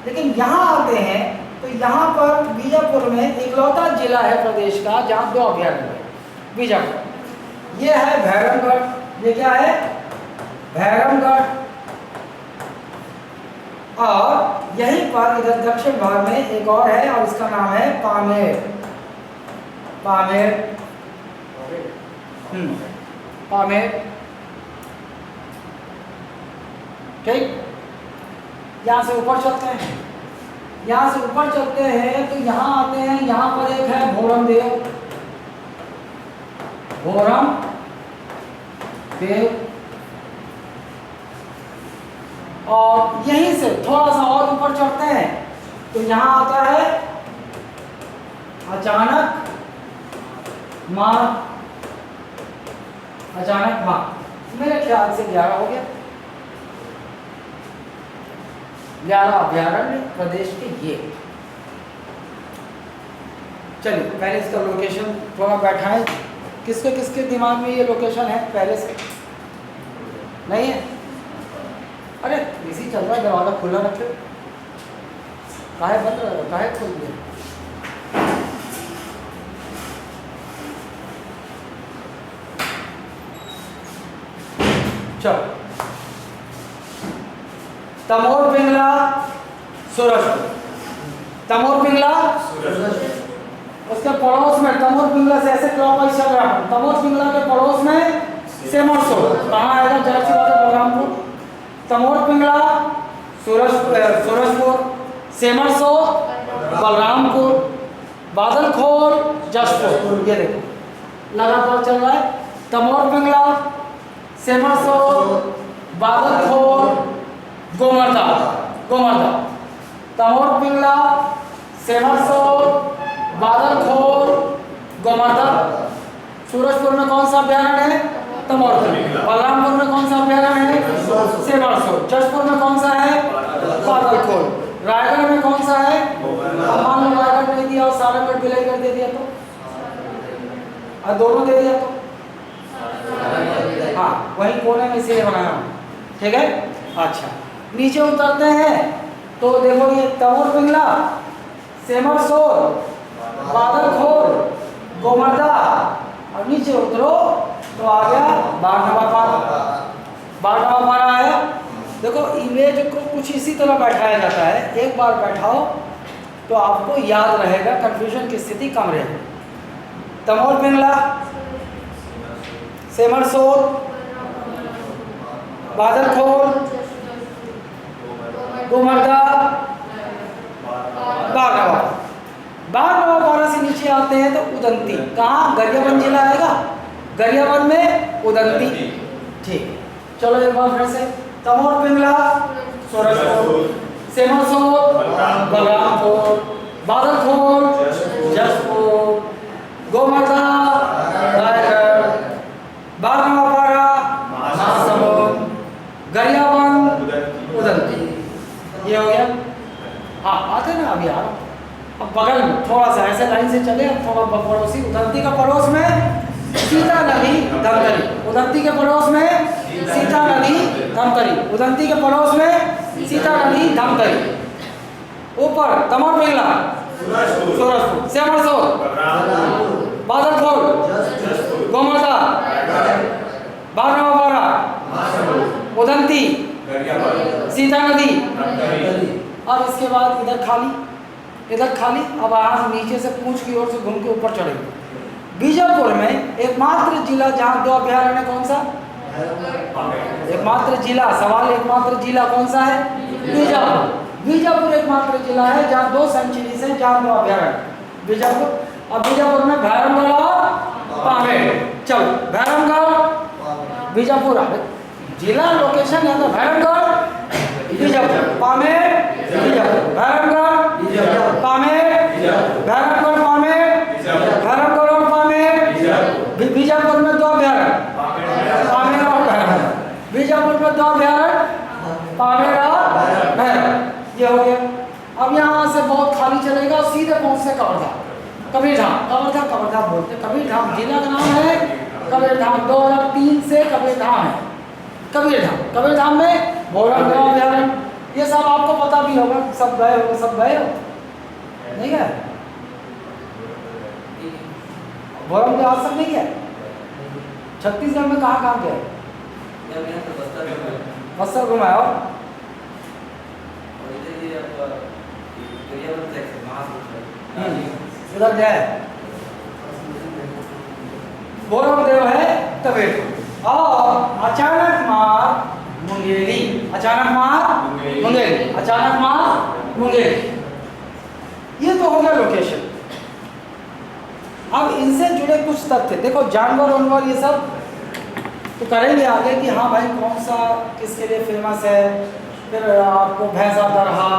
लेकिन यहां आते हैं तो यहां पर बीजापुर में इकलौता जिला है प्रदेश का जहां 2 अभ्यारण्य है। बीजापुर, ये है भैरमगढ़, ये क्या है, भैरमगढ़। और यहीं पर इधर दक्षिण भाग में एक और है और इसका नाम है पामेर। पामेर, पामेर, ठीक। यहां से ऊपर चलते हैं, यहां से ऊपर चलते हैं तो यहां आते हैं, यहां पर एक है भोरम देव, भोरम देव। और यहीं से थोड़ा सा और ऊपर चढ़ते हैं तो यहां आता है अचानक मां, अचानक मां। मेरे ख्याल से 11 हो गया, 11 अभ्यारण्य प्रदेश के ये। चलिए पहले इसका लोकेशन थोड़ा बैठाएं, किसके किसके दिमाग में ये लोकेशन है पहले से नहीं है? अरे इसी चल रहा है, दरवाजा खुला रखे, काहे बंद, काहे खोल दिया? चलो, तमोर पिंगला सूरजपुर, तमोर पिंगला उसके पड़ोस में, तमोर पिंगला से ऐसे क्लॉकवाइज चल रहा है, तमोर पिंगला के पड़ोस में सेमरसोर, कहाँ आएगा, जाहिर सी बात है बलरामपुर। तमोर पिंगला सूरजपुर, सेमरसोर बलरामपुर, बादलखोर जशपुर। ये देखो लगातार चल रहा है, तमोर पिंगला, सेमरसोर, बादलखोर, गोमर्दा, गोमर्दा, तमोर पिंगला, सेमरसोर, बादलखोर, गोमर्दा। सूरजपुर में कौन सा अभ्यारण्य है, तमोर पिंगला। बलरामपुर में कौन सा अभ्यारण्य है, सेमरसोर। जशपुर में कौन सा है, बादलखोर। रायगढ़ में कौन सा है, मान लो रायगढ़ नहीं दिया और सारंगढ़ विलय कर दे दिया तो, और दोनों दे दिया तो, हाँ वही कोने में इसीलिए बनाया हूँ, ठीक है। अच्छा, नीचे उतरते हैं तो देखो ये तमोर पिंगला, सेमरसोर, बादलखोर, गोमर्दा, और नीचे उतरो तो आ गया बारहवा पारा। बारहवा पारा आया। देखो इमेज को कुछ इसी तरह बैठाया जाता है, एक बार बैठाओ तो आपको याद रहेगा, कंफ्यूजन की स्थिति कम रहेगी। तमोर पिंगला, सेमरसोर, बादलखोर, गोमर्दा, बारहवा। बारहवा पारा से नीचे आते हैं तो उदंती, कहाँ, गरियाबंद जिला आएगा, गरियाबंद में उदंती, ठीक। चलो एक बार फिर से, तमोर पिंगला सूरजपुर, सेमरसोर बलरामपुर, बादलखोर जशपुर, गोमर्दा रायगढ़, बारहवा पारा महासमुंद, गरियाबंद उदंती। ये हो गया। हाँ आते ना, अभी आ रहा हूँ। अब बगल में थोड़ा सा ऐसे लाइन से चले, अब थोड़ा पड़ोसी उदंती का पड़ोस में सीता नदी धमतरी, उदंती के पड़ोस में सीता नदी धमतरी, उदंती के पड़ोस में सीता नदी धमतरी। ऊपर तमर पिंगला, सूरजपुर, श्यामरसोल, बादलखोल, गोमर्दा, बारहवारा, उदंती, सीता नदी। और इसके बाद इधर खाली। अब यहाँ नीचे से पूंछ की ओर से घूम के ऊपर चढ़ेंगे। बीजापुर में एकमात्र जिला जहाँ 2 अभयारण्य, कौन सा एकमात्र जिला? सवाल, एकमात्र जिला कौन सा है? बीजापुर। बीजापुर एकमात्र जिला है जहाँ 2 सेंचुरीज है, जहाँ 2 अभयारण्य बीजापुर। अब बीजापुर में भैरमगढ़ और पामेड़। चलो भैरमगढ़ बीजापुर, जिला लोकेशन है तो भैरमगढ़ बीजापुर, पामेड़ बीजापुर, भैरमगढ़ पामेड़, भैरमगढ़ पामेड़, भैरमगढ़ और पामेड़। बीजापुर में 2 अभयारण्य, पामेड़ और भैरमगढ़। बीजापुर में 2 अभयारण्य, पामेड़ और भैरमगढ़। ये हो गया। अब यहाँ से बहुत खाली चलेगा और सीधे पहुँचते कबीरधाम। कबीरधाम बोलते, कबीरधाम जिला का नाम है कबीरधाम। 2003 से कबीरधाम है। कबीरधाम में भोरमदेव अभयारण्य, ये सब आपको पता भी होगा, सब गए हो नहीं गए? भोरमदेव आज तक नहीं गया? छत्तीसगढ़ में कहाँ गए? बस्तर घुमाया हो? उधर गए? भोरमदेव है कबीरधाम। और अचानक मार मुंगेरी, ये तो हो गया लोकेशन। अब इनसे जुड़े कुछ तथ्य देखो, जानवर ये सब तो करेंगे आगे कि हाँ भाई कौन सा किसके लिए फेमस है, फिर आपको भैंसा दरहा,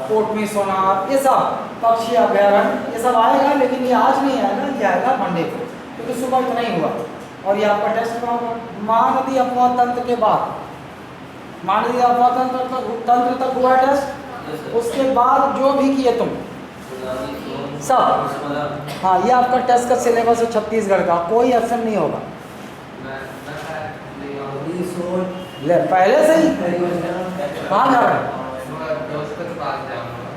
कोटमी सोनार, ये सब पक्षी अभयारण्य ये सब आएगा, लेकिन ये आज नहीं आएगा, ये आएगा मंडे को, क्योंकि सुबह इतना ही हुआ। और ये आपका टेस्ट में होगा महानदी अपवाद तंत्र के बाद, महानदी अपवाद तंत्र तक हुआ टेस्ट, उसके बाद जो भी किए तुम सब, हाँ ये आपका टेस्ट का सिलेबस है छत्तीसगढ़ का, कोई ऑप्शन नहीं होगा। ले पहले से ही कहाँ जा रहे हैं? दोस्त के पास जाऊंगा,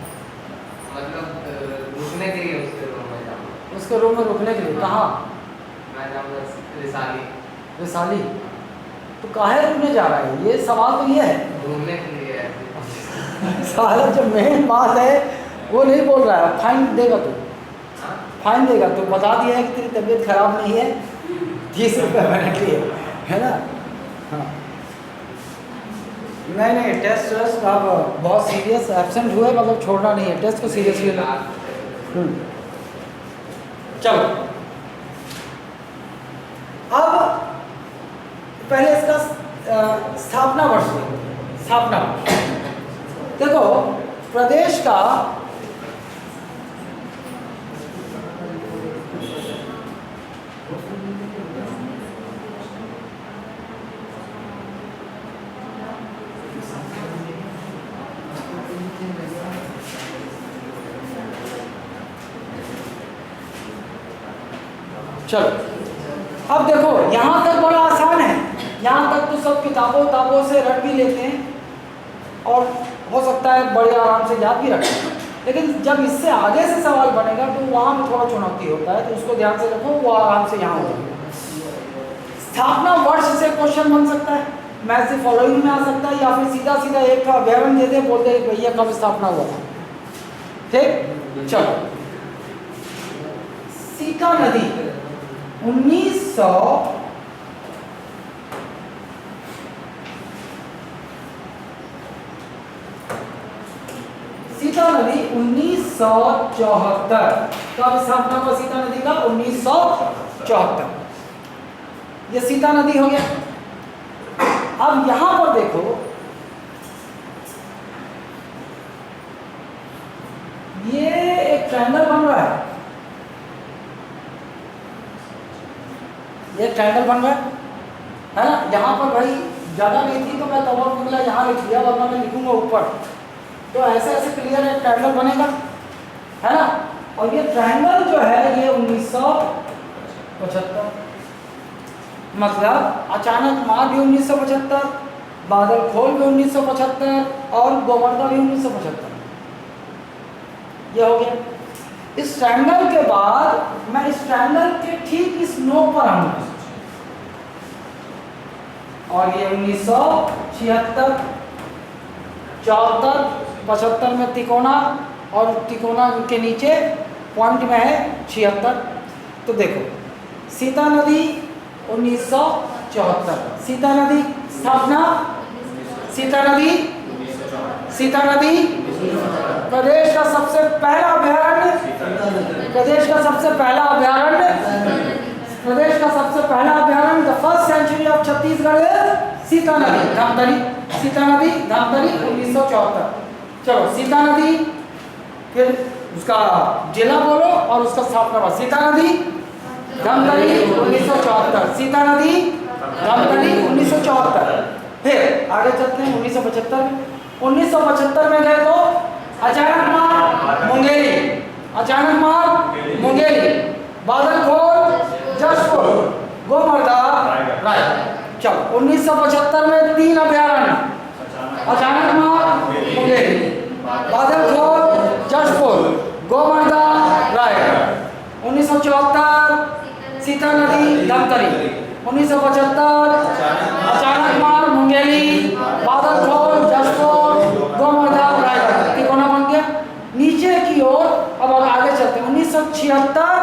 मतलब रुकने के लिए उसके रूम में रुकने के लिए। कहाँ? मैं जाऊंगा रिसाली। तो काहे रुकने जा रहा है? ये सवाल तो ये है, घूमने के लिए है। साला जो मेन बात है वो नहीं बोल रहा है। फाइन देगा तू, फाइन देगा तू, बता दिया है कि तेरी तबीयत खराब नहीं है, 30 रुपये मैंने लिए, है ना? हाँ नहीं टेस्ट आप बहुत सीरियस एब्सेंट हुए, मतलब छोड़ना नहीं है, टेस्ट को सीरियसली लेना। चलो अब पहले इसका स्थापना वर्ष स्थापना देखो, प्रदेश का चलो अब देखो, यहाँ तक बड़ा आसान है, यहाँ तक तो सब किताबों से रट भी लेते हैं और हो सकता है बड़े आराम से याद भी रखें, लेकिन जब इससे आगे से सवाल बनेगा तो वहाँ में थोड़ा चुनौती होता है, तो उसको ध्यान से रखो, वो आराम से यहाँ हो जाएगा। स्थापना वर्ष से क्वेश्चन बन सकता है, मैच से फॉलोइंग में आ सकता है, या फिर सीधा सीधा एक का अभ्यारण दे दे, बोलते भैया कब स्थापना हुआ था। ठीक, चलो सीता नदी 1900 सीता नदी 1974 कब स्थापना हुआ सीता नदी का? 1974। ये सीता नदी हो गया। अब यहां पर देखो, ये एक ट्रायंगल बन रहा है, ये ट्रायंगल बन रहा है ना? यहाँ पर भाई जगह नहीं थी तो मैं तमर पिंगला यहाँ लिख दिया, वरना मैं लिखूंगा ऊपर, तो ऐसे ऐसे क्लियर एक ट्रायंगल बनेगा, है ना? और ये ट्रायंगल जो है ये 1975, मतलब अचानक मार भी 1975, बादल खोल भी 1975 और गोवर्धा भी 1975। ये हो गया। इस ट्रायंगल के बाद मैं इस ट्रायंगल के ठीक इस नोक पर आऊंगा और ये 1976, 74, 75 में तिकोना और तिकोना के नीचे पॉइंट में है 76। तो देखो सीता नदी 1974, सीता नदी स्थापना, सीता नदी प्रदेश का सबसे पहला अभयारण्य, प्रदेश का सबसे पहला अभयारण्य the first sanctuary of Chhattisgarh Sitanadi Dhamtari, Sita नदी धमतरी 1974। चलो सीता नदी, फिर उसका जिला बोलो और उसका स्थापना वर्ष। सीता नदी धमतरी 1974, सीता नदी धमतरी 1974। फिर आगे चलते हैं 1975 में। 1975 में गए तो अचानक मार मुंगेली, बादल खोल जशपुर, गोमर्दा रायगढ़। चलो 1975 में 3 अभयारण्य, अचानक मार मुंगेली, बादल खोल जशपुर, गोमर्दा रायगढ़। 1974 सीता नदी धमतरी, 1975 अचानक मार मुंगेली, बादल खोल जशपुर, गोमर्दा रायगढ़। तिकोना बन गया। नीचे की ओर अब आगे चलते हैं। 1976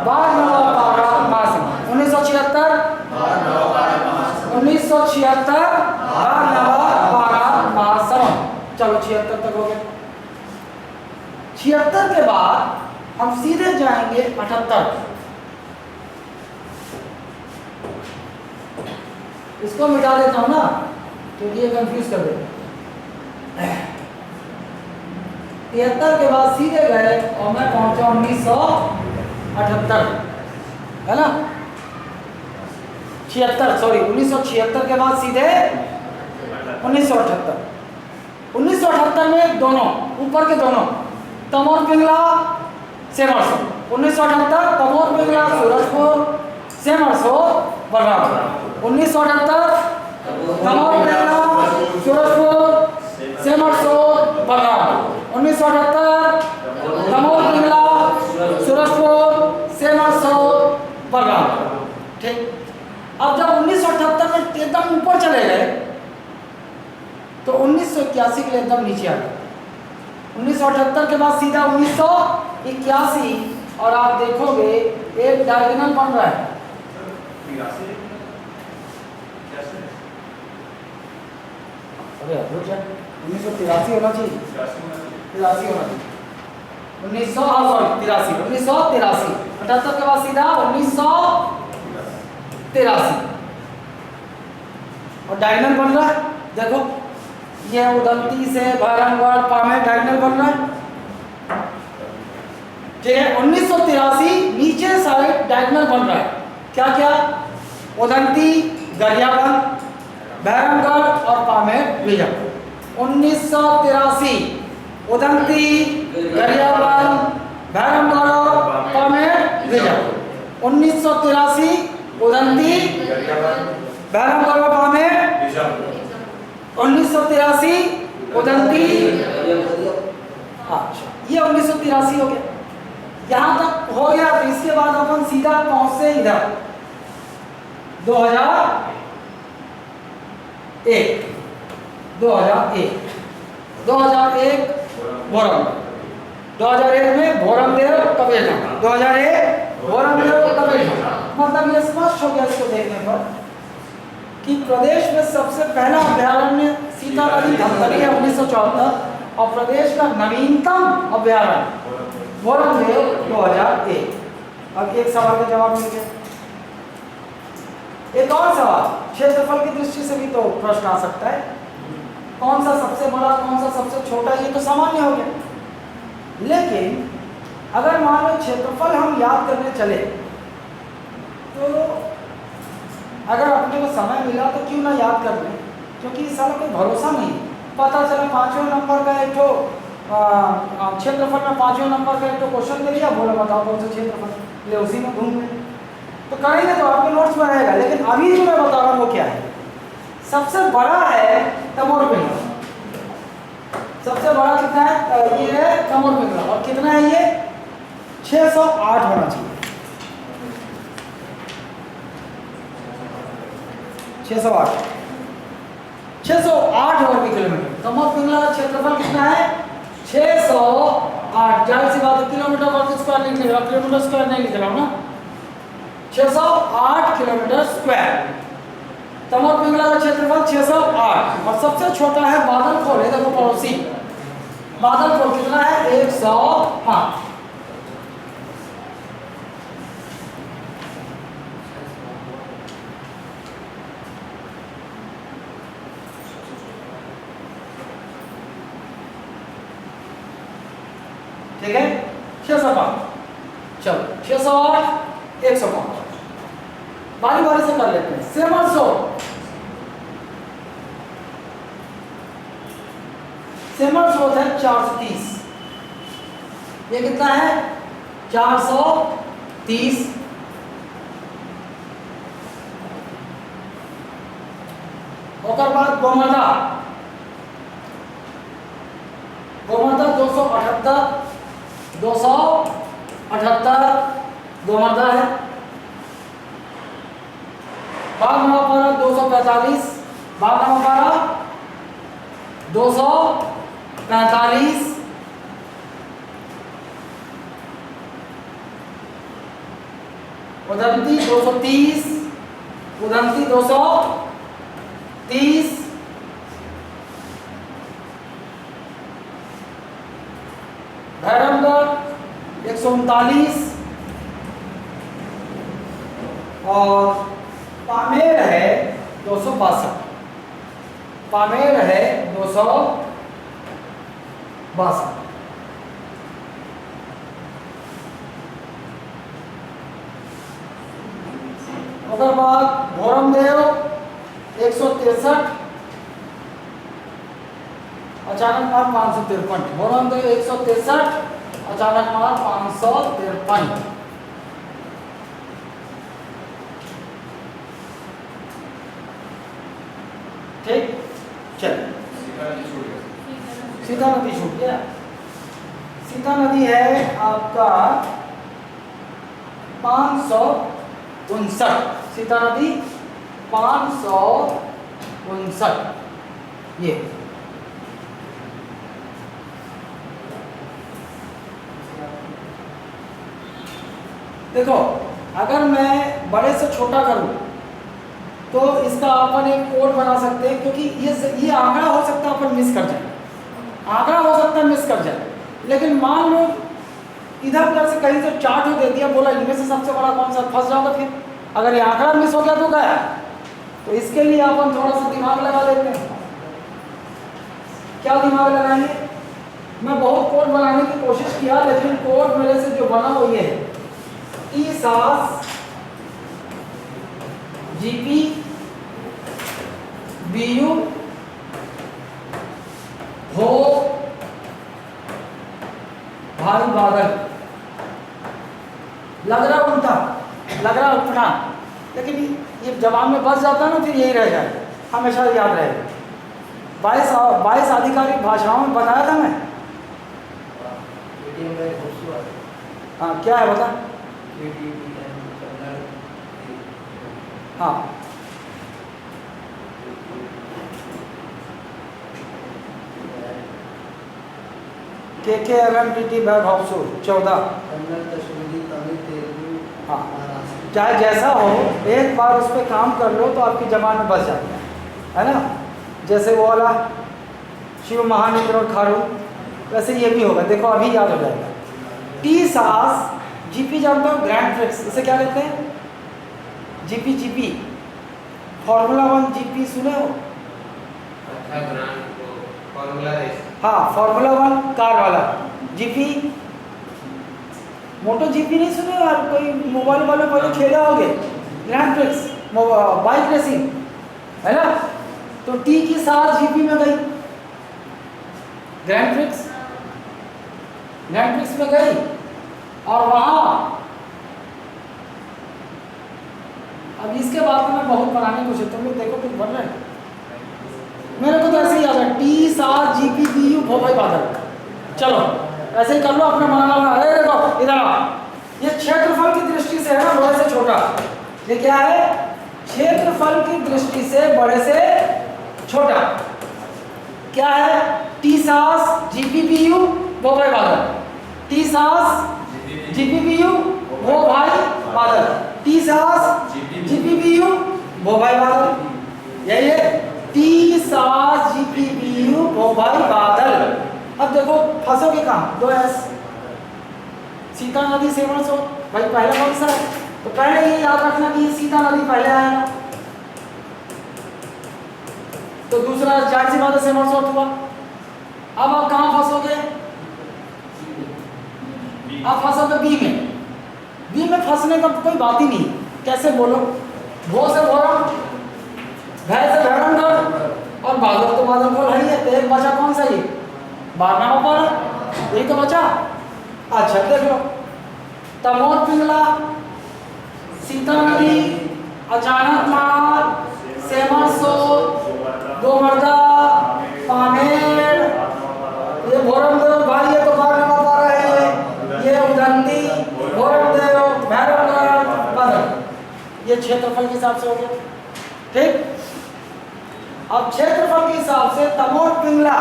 बार नवापारा मासिक, 1976 बार नवापारा मासम। चलो 76 तक हो गए। 76 के बाद हम सीधे जाएंगे 78। इसको मिटा देता हूं ना क्योंकि ये कंफ्यूज कर देता। 73 के बाद सीधे गए और मैं पहुंचा 1978, है ना? 1976 के बाद सीधे 1978। 1978 में दोनों ऊपर के दोनों तमोर पिंगला सेमरसो, 1978 तमोर पिंगला सूरजपुर सेमरसो बलरामपुर। 1978 तमोर पिंगला सूरजपुर सेमरसो बलरामपुर। 1978 तमोर पिंगला सूरजपुर सेमरसो बलरामपुर। ठीक। अब जब 1978 में एकदम ऊपर चले गए तो 1981 के लिए एकदम नीचे आ गए। 1978 के बाद सीधा 1981 और आप देखोगे एक डायगोनल बन रहा है। अरे 1983 होना चाहिए, 83 होना चाहिए। 1983 78 के बाद सीधा 1983 और डायगोनल बन रहा है। देखो ये उदंती से भैरमगढ़ पामेर डायगोनल बन रहा है। ठीक है। 1983 नीचे साइड डायगोनल बन रहा है। क्या क्या? उदंती, गरियाबंद, भैरमगढ़ और पामेर बीजापुर। 1983 उदंती, गरियाबंद, भैरमगढ़ और पामेर बीजापुर। 1983 उदंती, भैरमगढ़ और पामेर बीजापुर। 1983 उदंती। अच्छा ये 1983 हो गया। यहाँ तक हो गया। तो इसके बाद अपन सीधा पहुंचे इधर 2001 भोरम। 2001 में भोरमदेव कबीरधाम, 2001 भोरमदेव कबीरधाम। मतलब ये स्पष्ट हो गया इसको देखने पर कि प्रदेश में सबसे पहला अभयारण्य सीता नदी धमतरी है 1974 और प्रदेश का नवीनतम अभयारण्य भोरमदेव 2001। अब एक सवाल का जवाब मिल गया। एक और सवाल क्षेत्रफल की दृष्टि से भी तो प्रश्न आ सकता है। कौन सा सबसे बड़ा, कौन सा सबसे छोटा, ये तो सामान्य हो गया। लेकिन अगर मान लो क्षेत्रफल हम याद करने चले तो अगर अपने को समय मिला तो क्यों ना याद कर लें, क्योंकि इस साल कोई भरोसा नहीं। पता चला 5वें नंबर का एक तो क्षेत्रफल में 5वें नंबर का एक तो क्वेश्चन दे दिया, बोला बताओ कौन सा क्षेत्रफल, ले उसी में घूम गए। तो करेंगे तो आपके नोट्स में रहेगा, लेकिन अभी जो मैं बता रहा हूँ वो क्या है। सबसे बड़ा है तमोर पिंगला, सबसे बड़ा कितना है, ये है तमोर पिंगला, और कितना है ये 608 होना चाहिए, 608 वर्ग किलोमीटर। तमोर पिंगला का क्षेत्रफल कितना है 608, जाहिर सी बात है किलोमीटर वर्ग स्क्वायर नहीं लिख रहा, किलोमीटर स्क्वायर नहीं लिख रहा हूँ ना, 608 किलोमीटर स्क्वायर। तमोर पिंगला का क्षेत्रफल 608, और सबसे छोटा है बादलखोर, देखो पड़ोसी बादलखोर कितना है 105। ठीक है 605, चलो 608 105, बारी बारी से कर लेते हैं। सेमर स्रोत है 430, ये कितना है 430। और बाद गोमर्दा 278 गोमर्दा है। बाघ नवापारा 245, बाघ नवापारा 245, उदंती 230, उदंती 230, भैरवगढ़ 139, और पामेर है 262, पामेर है 262। अगर बात भोरमदेव 163, अचानक मार 553, भोरमदेव 163, अचानक मार 553। ठीक, चल सीता नदी छूट गया। सीता नदी है आपका 559, सीता नदी 559, ये देखो, अगर मैं बड़े से छोटा करूं तो इसका अपन एक कोड बना सकते हैं, क्योंकि ये आंकड़ा हो सकता है अपन मिस कर जाए, आंकड़ा हो सकता है मिस कर जाए, लेकिन मान लो इधर उधर से कहीं से चार्ट हो दे दिया, बोला इनमें से सबसे बड़ा कौन सा, फंस जाओगे फिर। अगर ये आंकड़ा मिस हो गया तो गया। तो इसके लिए अपन थोड़ा सा दिमाग लगा लेते हैं। क्या दिमाग लगाएंगे, मैं बहुत कोड बनाने की कोशिश किया, लेकिन कोड मेरे से जो बना वो ये है, ईसास जीपी बीयू हो भाई बादल। लग रहा उल्टा, लग रहा उठना, लेकिन ये जवाब में बस जाता है ना, फिर यही रह जाए, हमेशा याद रहेगा। 22 आधिकारिक भाषाओं में बताया था मैं। हाँ क्या है बता। हाँ KKLMTT बैग हाउसुर 14। हाँ चाहे जैसा हो, एक बार उस पर काम कर लो तो आपकी जबान में बस जाता है ना। जैसे वो वाला शिव महानिंद्र और खारू, वैसे ये भी होगा। देखो अभी याद हो जाएगा। टी सास जीपी जानते हो, ग्रैंड ट्रिक्स, इसे क्या कहते हैं, जीपी फॉर्मूला 1 जीपी सुने हो। अच्छा ग्रांड फॉर्मूला रेस। हाँ फॉर्मूला 1 कार वाला जीपी, मोटो जीपी नहीं सुने यार, कोई मोबाइल वाले पहले खेले होंगे। ग्रैंड ट्रिक्स बाइक रेसिंग है ना, तो टी की साथ जीपी में गई ग्रैंड ट्रिक्स। ग्रैंड प्रिक्स में गई और वहाँ अब इसके बाद में मैं बहुत पुराने क्वेश्चन तुम लोग देखो कुछ बन रहे हैं मेरे को तो ऐसे ही याद है टी सार जी पी बी यू भोपाई बादल। चलो ऐसे ही कर लो अपना मना लगा। अरे देखो इधर आओ, ये क्षेत्रफल की दृष्टि से है ना बड़े से छोटा, ये क्या है क्षेत्रफल की दृष्टि से बड़े से छोटा क्या है टी सास जी पी बी यू भोपाई बादल। टी सास जी पी बी यू वो भाई बादल, टी सास जी पी बी यू वो भाई बादल, यही है टी सास जी पी बी यू वो भाई बादल। अब देखो फंसोगे कहाँ, दो एस सीता नदी सेवन सो भाई पहला कौन सा है, तो पहले ये याद रखना कि सीता नदी पहले आया, तो दूसरा जाहिर सी बात है सेवन सो हुआ। अब आप कहाँ फंसोगे, आप फंसोगे बी में। बी में फंसने का कोई बात ही नहीं, कैसे बोलो वो से भोरम भय से भैरमगढ़ और बादल तो बादल को है, तो एक बचा कौन सा, ये 12वां पर यही तो बचा। अच्छा देख लो तमोर पिंगला सीता नदी अचानक मार सेमर सो गोमर्दा पामेर, ये भोरमदेव भाई ये तो 12वां पर है, ये उदंती भोरमदेव भैरवगढ़ बादल, ये क्षेत्रफल के हिसाब से हो गया। ठीक, अब क्षेत्रफल के हिसाब से तमोर पिंगला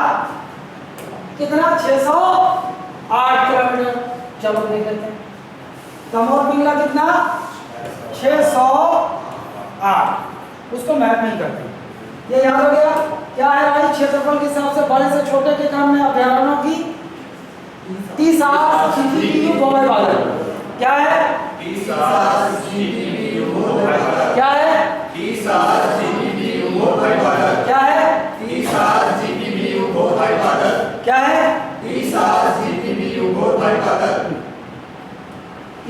कितना 608 किलोमीटर। चलो देख लेते हैं तमोर पिंगला कितना 608, उसको मैप नहीं करते, ये याद हो गया। क्या है भाई क्षेत्रफल के हिसाब से बड़े से छोटे के क्रम में अभ्यारण्यों की टी सास जी पी बी यू भोपाई बादल क्या है, टी सास जी पी बी यू भोपाई बादल क्या है, टी सास जी पी बी यू भोपाई बादल क्या है, टी सास जी पी बी यू भोपाई बादल क्या है, टी सास जी पी बी यू भोपाई बादल।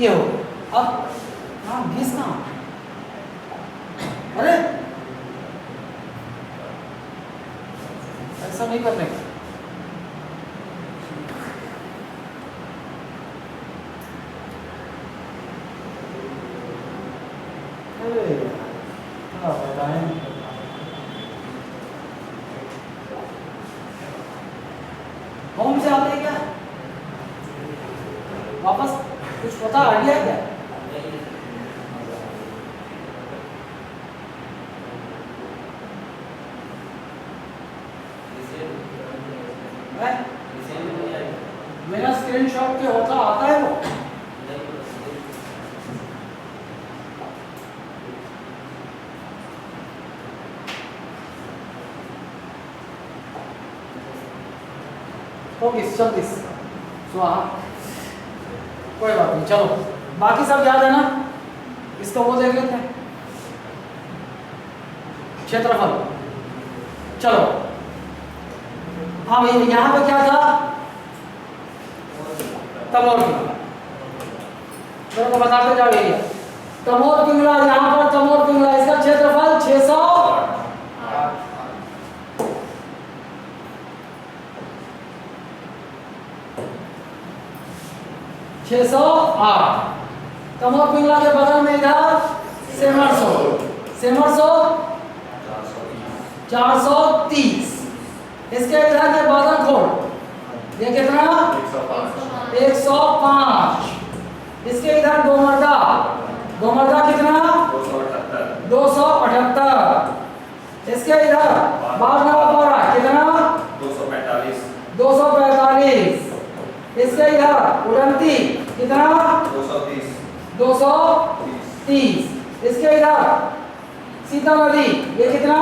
ये हो। अब हाँ 20 कहाँ, अरे ऐसा नहीं करने का, होम से आते हैं क्या वापस, कुछ पता आइडिया है क्या, मेरा स्क्रीनशॉट के होता आता है वो, ओके 26 स्वाहा, कोई बात नहीं। चलो बाकी सब याद है ना, इसको वो देख लेते हैं क्षेत्रफल। चलो हाँ भाई यहाँ पे क्या था तमोर पिंगला, मेरे को बताते जाओ ये तमोर पिंगला, यहाँ पर तमोर पिंगला इसका क्षेत्रफल 608। तमोर पिंगला के बगल में इधर सेमरसो, सेमरसो 430, इसके इधर के बादल खोल ये कितना 105, इसके इधर गोमर्दा, गोमर्दा कितना 278, इसके इधर बारनापारा कितना 245, इसके इधर उड़ंती कितना 230, इसके इधर सीता नदी ये कितना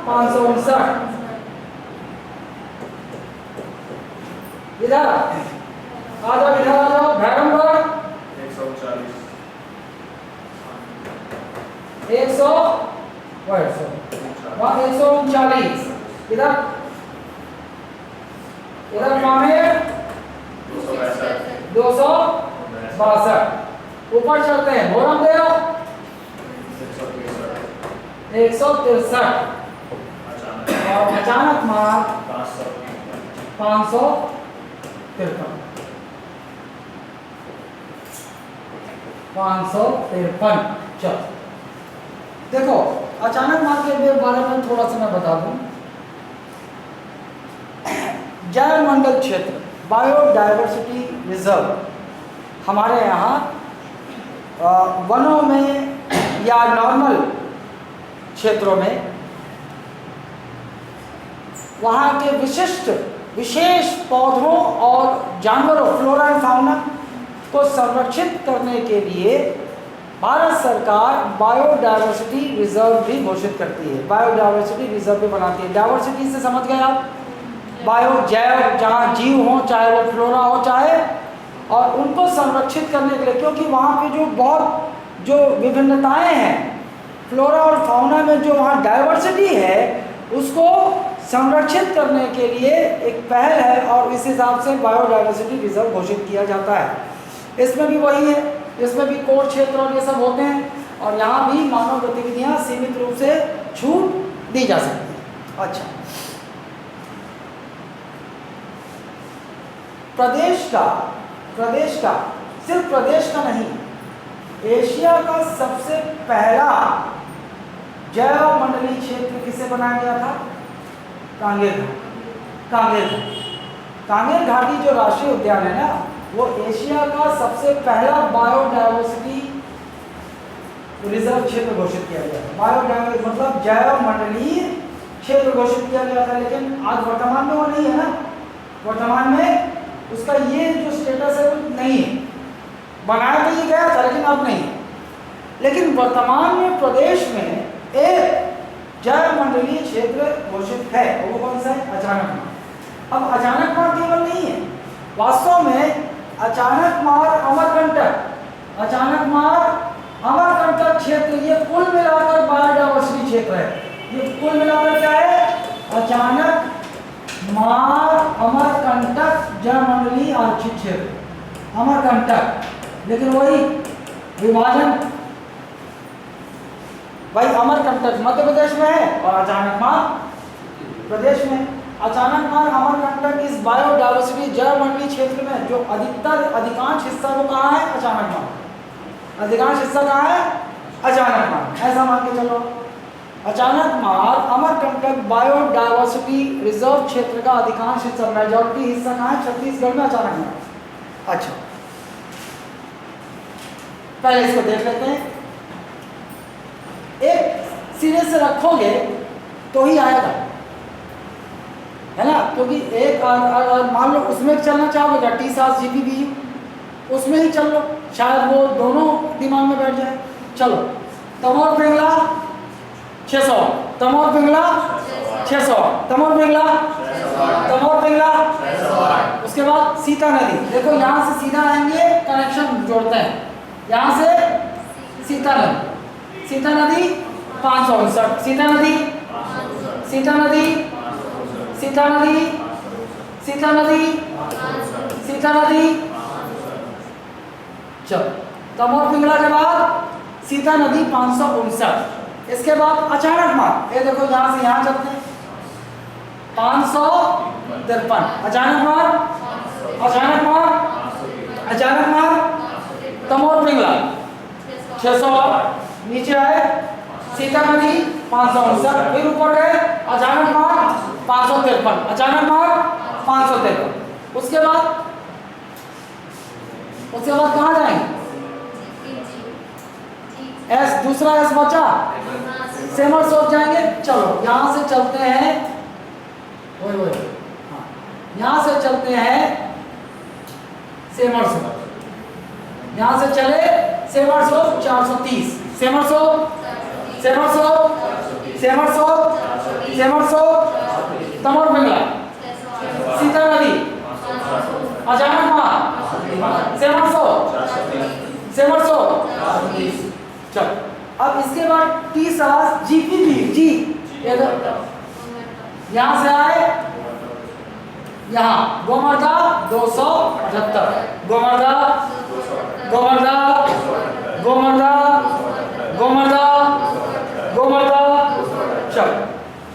559, इधर आ जाओ, इधर आ जाओ भैरमगढ़ 139, इधर इधर पामेर 262, ऊपर चलते हैं भोरमदेव 163 और अचानक मार 553। 553। चलो देखो, अचानक मार के बारे में थोड़ा सा मैं बता दूं। जैव मंडल क्षेत्र, बायोडायवर्सिटी रिजर्व, हमारे यहाँ वनों में या नॉर्मल क्षेत्रों में वहाँ के विशेष पौधों और जानवरों, फ्लोरा एंड फाउना को संरक्षित करने के लिए भारत सरकार बायोडायवर्सिटी रिजर्व भी घोषित करती है, बायोडायवर्सिटी रिजर्व भी बनाती है। डायवर्सिटी से समझ गए आप, बायो जैव, जहाँ जीव हो, चाहे वो फ्लोरा हो चाहे, और उनको संरक्षित करने के लिए, क्योंकि वहाँ पे जो विभिन्नताएं हैं फ्लोरा और फाउना में, जो वहाँ डायवर्सिटी है उसको संरक्षित करने के लिए एक पहल है, और इस हिसाब से बायोडायवर्सिटी रिजर्व घोषित किया जाता है। इसमें भी वही है, इसमें भी कोर क्षेत्र और ये सब होते हैं, और यहाँ भी मानव गतिविधियाँ सीमित रूप से छूट दी जा सकती है। अच्छा, प्रदेश का सिर्फ प्रदेश का नहीं, एशिया का सबसे पहला जैव मंडलीय क्षेत्र किसे बनाया गया था? कांगेर घाटी जो राष्ट्रीय उद्यान है ना, वो एशिया का सबसे पहला बायोडायवर्सिटी रिजर्व क्षेत्र घोषित किया गया था। बायोडायवर्सिटी मतलब जैव मंडलीय क्षेत्र घोषित किया गया था, लेकिन आज वर्तमान में वो नहीं है ना। वर्तमान में उसका ये जो स्टेटस है वो नहीं है, बनाया तो ये गया था लेकिन अब नहीं है। लेकिन वर्तमान में प्रदेश में एक जैव मंडलीय क्षेत्र घोषित है, वो कौन सा है? अचानकमार। अब अचानकमार केवल नहीं है, वास्तव में अचानकमार, अमरकंटक क्षेत्र, ये कुल मिलाकर बायोडायवर्सिटी क्षेत्र है। ये कुल मिलाकर क्या है? अचानकमार अमरकंटक जैव मंडलीय आरक्षित क्षेत्र, अमरकंटक। लेकिन वही विभाजन, भाई अमरकंटक मध्य प्रदेश में है और अचानकमार प्रदेश में। अचानकमार अमरकंटक इस बायोडायवर्सिटी जैव मंडलीय क्षेत्र में जो अधिकांश हिस्सा वो कहाँ है? अचानकमार। अधिकांश हिस्सा कहाँ है? अचानकमार। ऐसा मान के चलो, अचानकमार अमरकंटक बायोडायवर्सिटी रिजर्व क्षेत्र का अधिकांश हिस्सा, मेजॉरिटी हिस्सा कहाँ है? छत्तीसगढ़ में अचानकमार। अच्छा, पहले इसको देख लेते हैं। एक सिरे से रखोगे तो ही आएगा, है ना, क्योंकि एक मान लो उसमें चलना चाहोगे T7 GPBU, उसमें ही चल लो, शायद वो दोनों दिमाग में बैठ जाए। चलो, तमोर पिंगला 600, तमोर पिंगला 600, तमोर पिंगला, उसके बाद सीता नदी। देखो यहाँ से सीधा आएंगे, कनेक्शन जोड़ते हैं, यहाँ से सीता नदी 559, सीता नदी। चलो, तमोर पिंगला के बाद सीता नदी 559। इसके बाद अचानकमार, ये देखो यहाँ से यहाँ चलते हैं 553, अचानकमार तमोर पिंगला 600, नीचे आए सीता नदी 559, फिर ऊपर गए अचानकमार 553, उसके बाद कहाँ जाएंगे? दूसरा एस बचा, सेमर सोच जाएंगे। चलो यहाँ से चलते हैं, यहाँ से चलते हैं सेमर सो, यहाँ से चले सेमर सो 430, सेमर सो तमोर पिंगला, सीता नदी, अचानकमार, सेमर सो। चलो, अब इसके बाद T7 GPBU, जी यहाँ से आए, यहाँ गोमर्दा 278, गोमर्दा। चलो,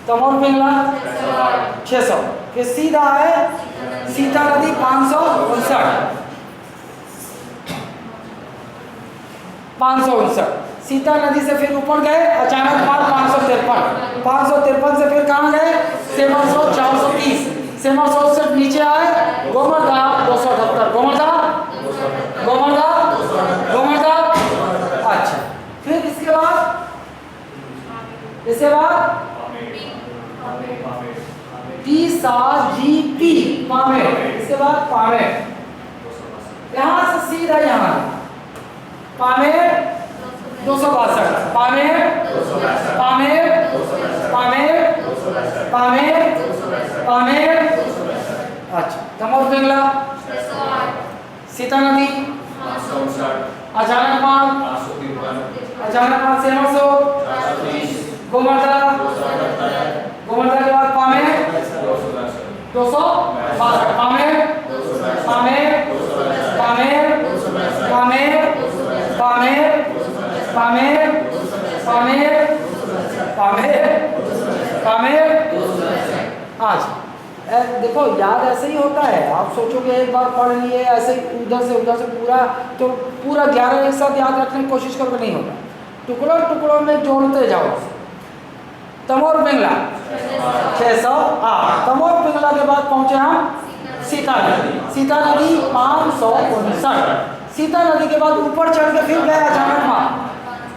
तमोर पिंगला 600, फिर सीधा है सीता नदी 559। 559। सीता नदी से फिर ऊपर गए, अचानक मार 553। 553 से फिर कहाँ गए, सेमरसो 430। सेमरसो से नीचे आए गोमर्दा 278। गोमर्दा अच्छा। फिर इसके बाद टी-सा-जी-पी पामेर। इसके बाद पामेर, यहाँ से सीधा यहाँ पामेर 262। पामेर अच्छा। तमोर पिंगला, सीता नदी, अचानक मार सेमरसो, गोमर्दा के बाद पामेर 262। पामेर आज देखो, याद ऐसे ही होता है। आप सोचोगे एक बार पढ़ लिए ऐसे उधर से पूरा, तो पूरा 11 एक साथ याद रखने की कोशिश करोगे, नहीं होगा। टुकड़ों में जोड़ते जाओ। तमोर पिंगला 608। तमोर पिंगला के बाद पहुंचे हम सीता नदी 559। सीता नदी के बाद ऊपर चढ़ के फिर गए अचानक मार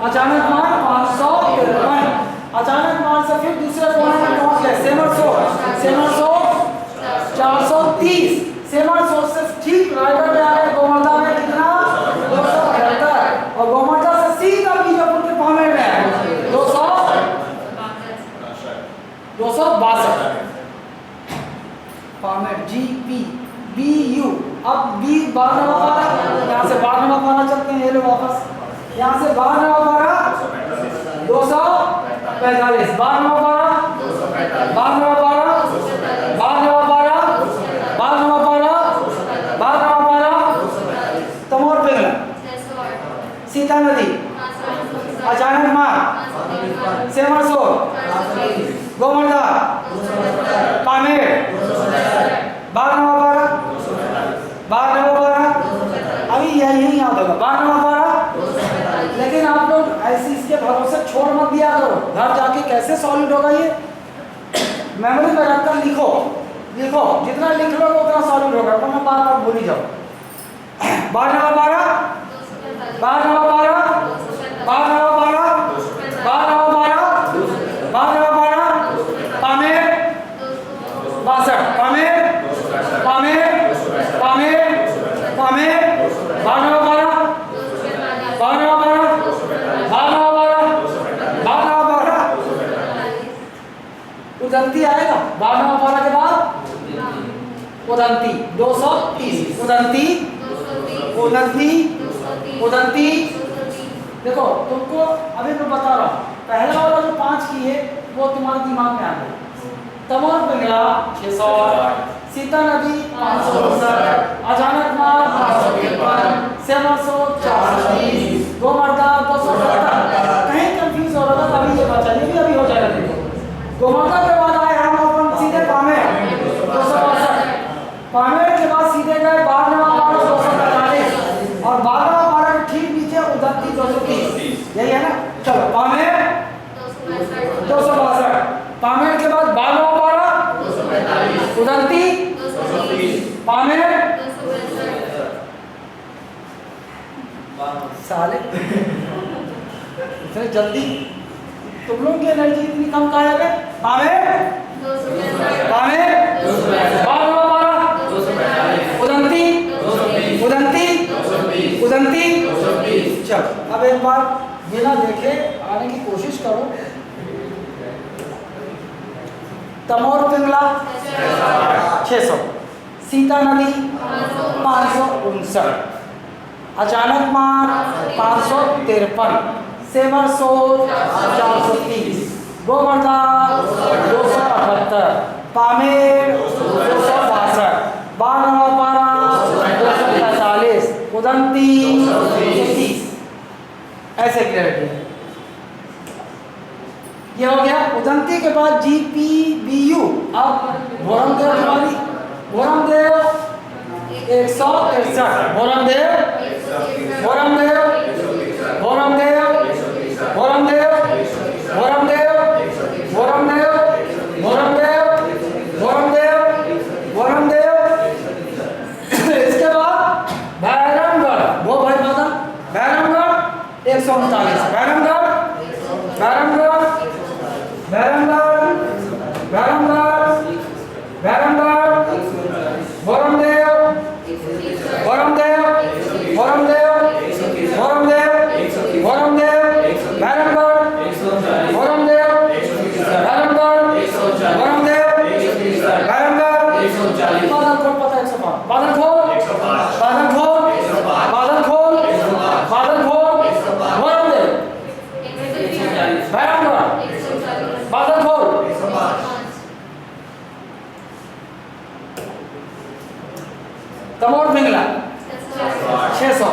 553। अचानक मार से फिर दूसरे कोने में पहुंच गए सेमरसो 430। सेमरसो से ठीक रायगढ़ में आ गए। गोमर्दा में कितना 278। और गोमर्दा से सीधा बीजापुर के पामेर में आए 262। पामेर GPBU। अब बी 12वां पारा, यहाँ से 12वां पारा चलते हैं। ये लो वापस, यहाँ से 12वां पारा 245। 12वां पारा तमोर पिंगला, सीता नदी, अचानक मार सेमरसो, गोमर्दा, पामेर 12वां पारा। अभी यही याद होगा 12वां पारा। लेकिन आप लोग ऐसे इसके भरोसे छोड़ मत दिया करो, घर जाके कैसे सॉलिड होगा ये मेमोरी में रखकर लिखो। जितना लिख लो उतना सॉलिड होगा, वरना बार भूल ही जाओ। 12वां पारा पामेर 62। पामेर 12वां पारा उदंती आएगा। 12वां पारा के बाद उदंती 230। उदंती देखो, तुमको अभी मैं बता रहा हूँ, पहला वाला जो 5 की है वो तुम्हारे दिमाग में आ गया। तमोर पिंगला 608। सीता नदी 559। अचानक मार 553। सेमरसो 430। गोमर्दा 270। कहीं कंफ्यूज हो रहा था, अभी ये बचा, ये भी अभी हो जाएगा। देखो, गोमर्दा के बाद आए हम अपन सीधे पामेर 262। पामेर के बाद सीधे गए 12वां पारा 245। और 12वां पारा के ठीक नीचे उदंती 230। यही है ना। चलो, पामेर 262। पामेर के बाद 12वां पारा उदंती पामेर साले इतने जल्दी तुम लोग की एनर्जी इतनी कम कहाँ है? पामेर 12वां पारा उदंती। चलो, अब एक बार बिना देखे आने की कोशिश करो। तमोर पिंगला 600। सीता नदी 559। अचानक मार 553। सेमरसो 430। गोमर्दा 278। पामेर 262। 12वां पारा 245। उदंती 130। ऐसे क्लियर किया। ये हो गया उदंती के बाद GPBU। अब भोरमदेव हमारी 163। भोरमदेव 139, बैरमगढ़, बैरमगढ़, बैरमगढ़, बैरमगढ़, बैरमगढ़, बोरमदेव, बोरमदेव, बोरमदेव, बोरमदेव, बोरमदेव, बैरमगढ़, बोरमदेव, बैरमगढ़, बोरमदेव, बैरमगढ़, बादलखोल पता 105, बादलखोल, बादलखोल, बादलखोल, बादलखोल, बोरमदेव, बैरमगढ़, बादलखोल, तमोर पिंगला 600,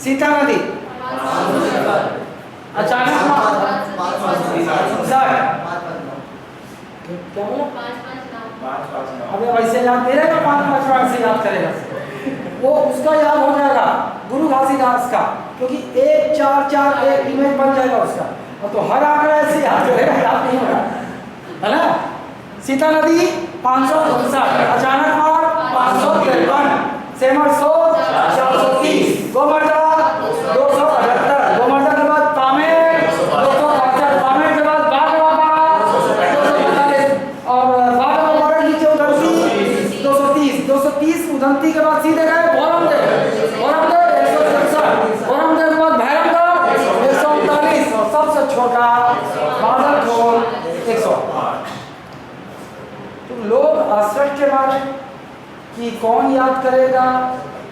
सीता नदी अचानक क्या बोला? अबे वैसे याद नहीं रहेगा, 5 बार से याद करेगा वो, उसका याद हो जाएगा गुरु घासीदास का, क्योंकि 1 4 4 एक इमेज बन जाएगा उसका। और तो हर आंकड़ा ऐसे याद करेगा, याद नहीं होगा, है ना? सीता नदी 559, अचानक मार 553, सेमर 100 430, गोमर्दा 278, गोमर्दा के बाद पामेर 265, पामेर के बाद बागवापा 245 और बागवापा नीचे उधमती 230, 230 उधमती के बाद सीधे गए बोरमदेव, बोरमदेव 167, बोरमदेव के बाद भैरमगढ़ 139 और सबसे छोटा बादलखोल 108। तो लोग आश्चर्य मारे कि कौन याद करेगा,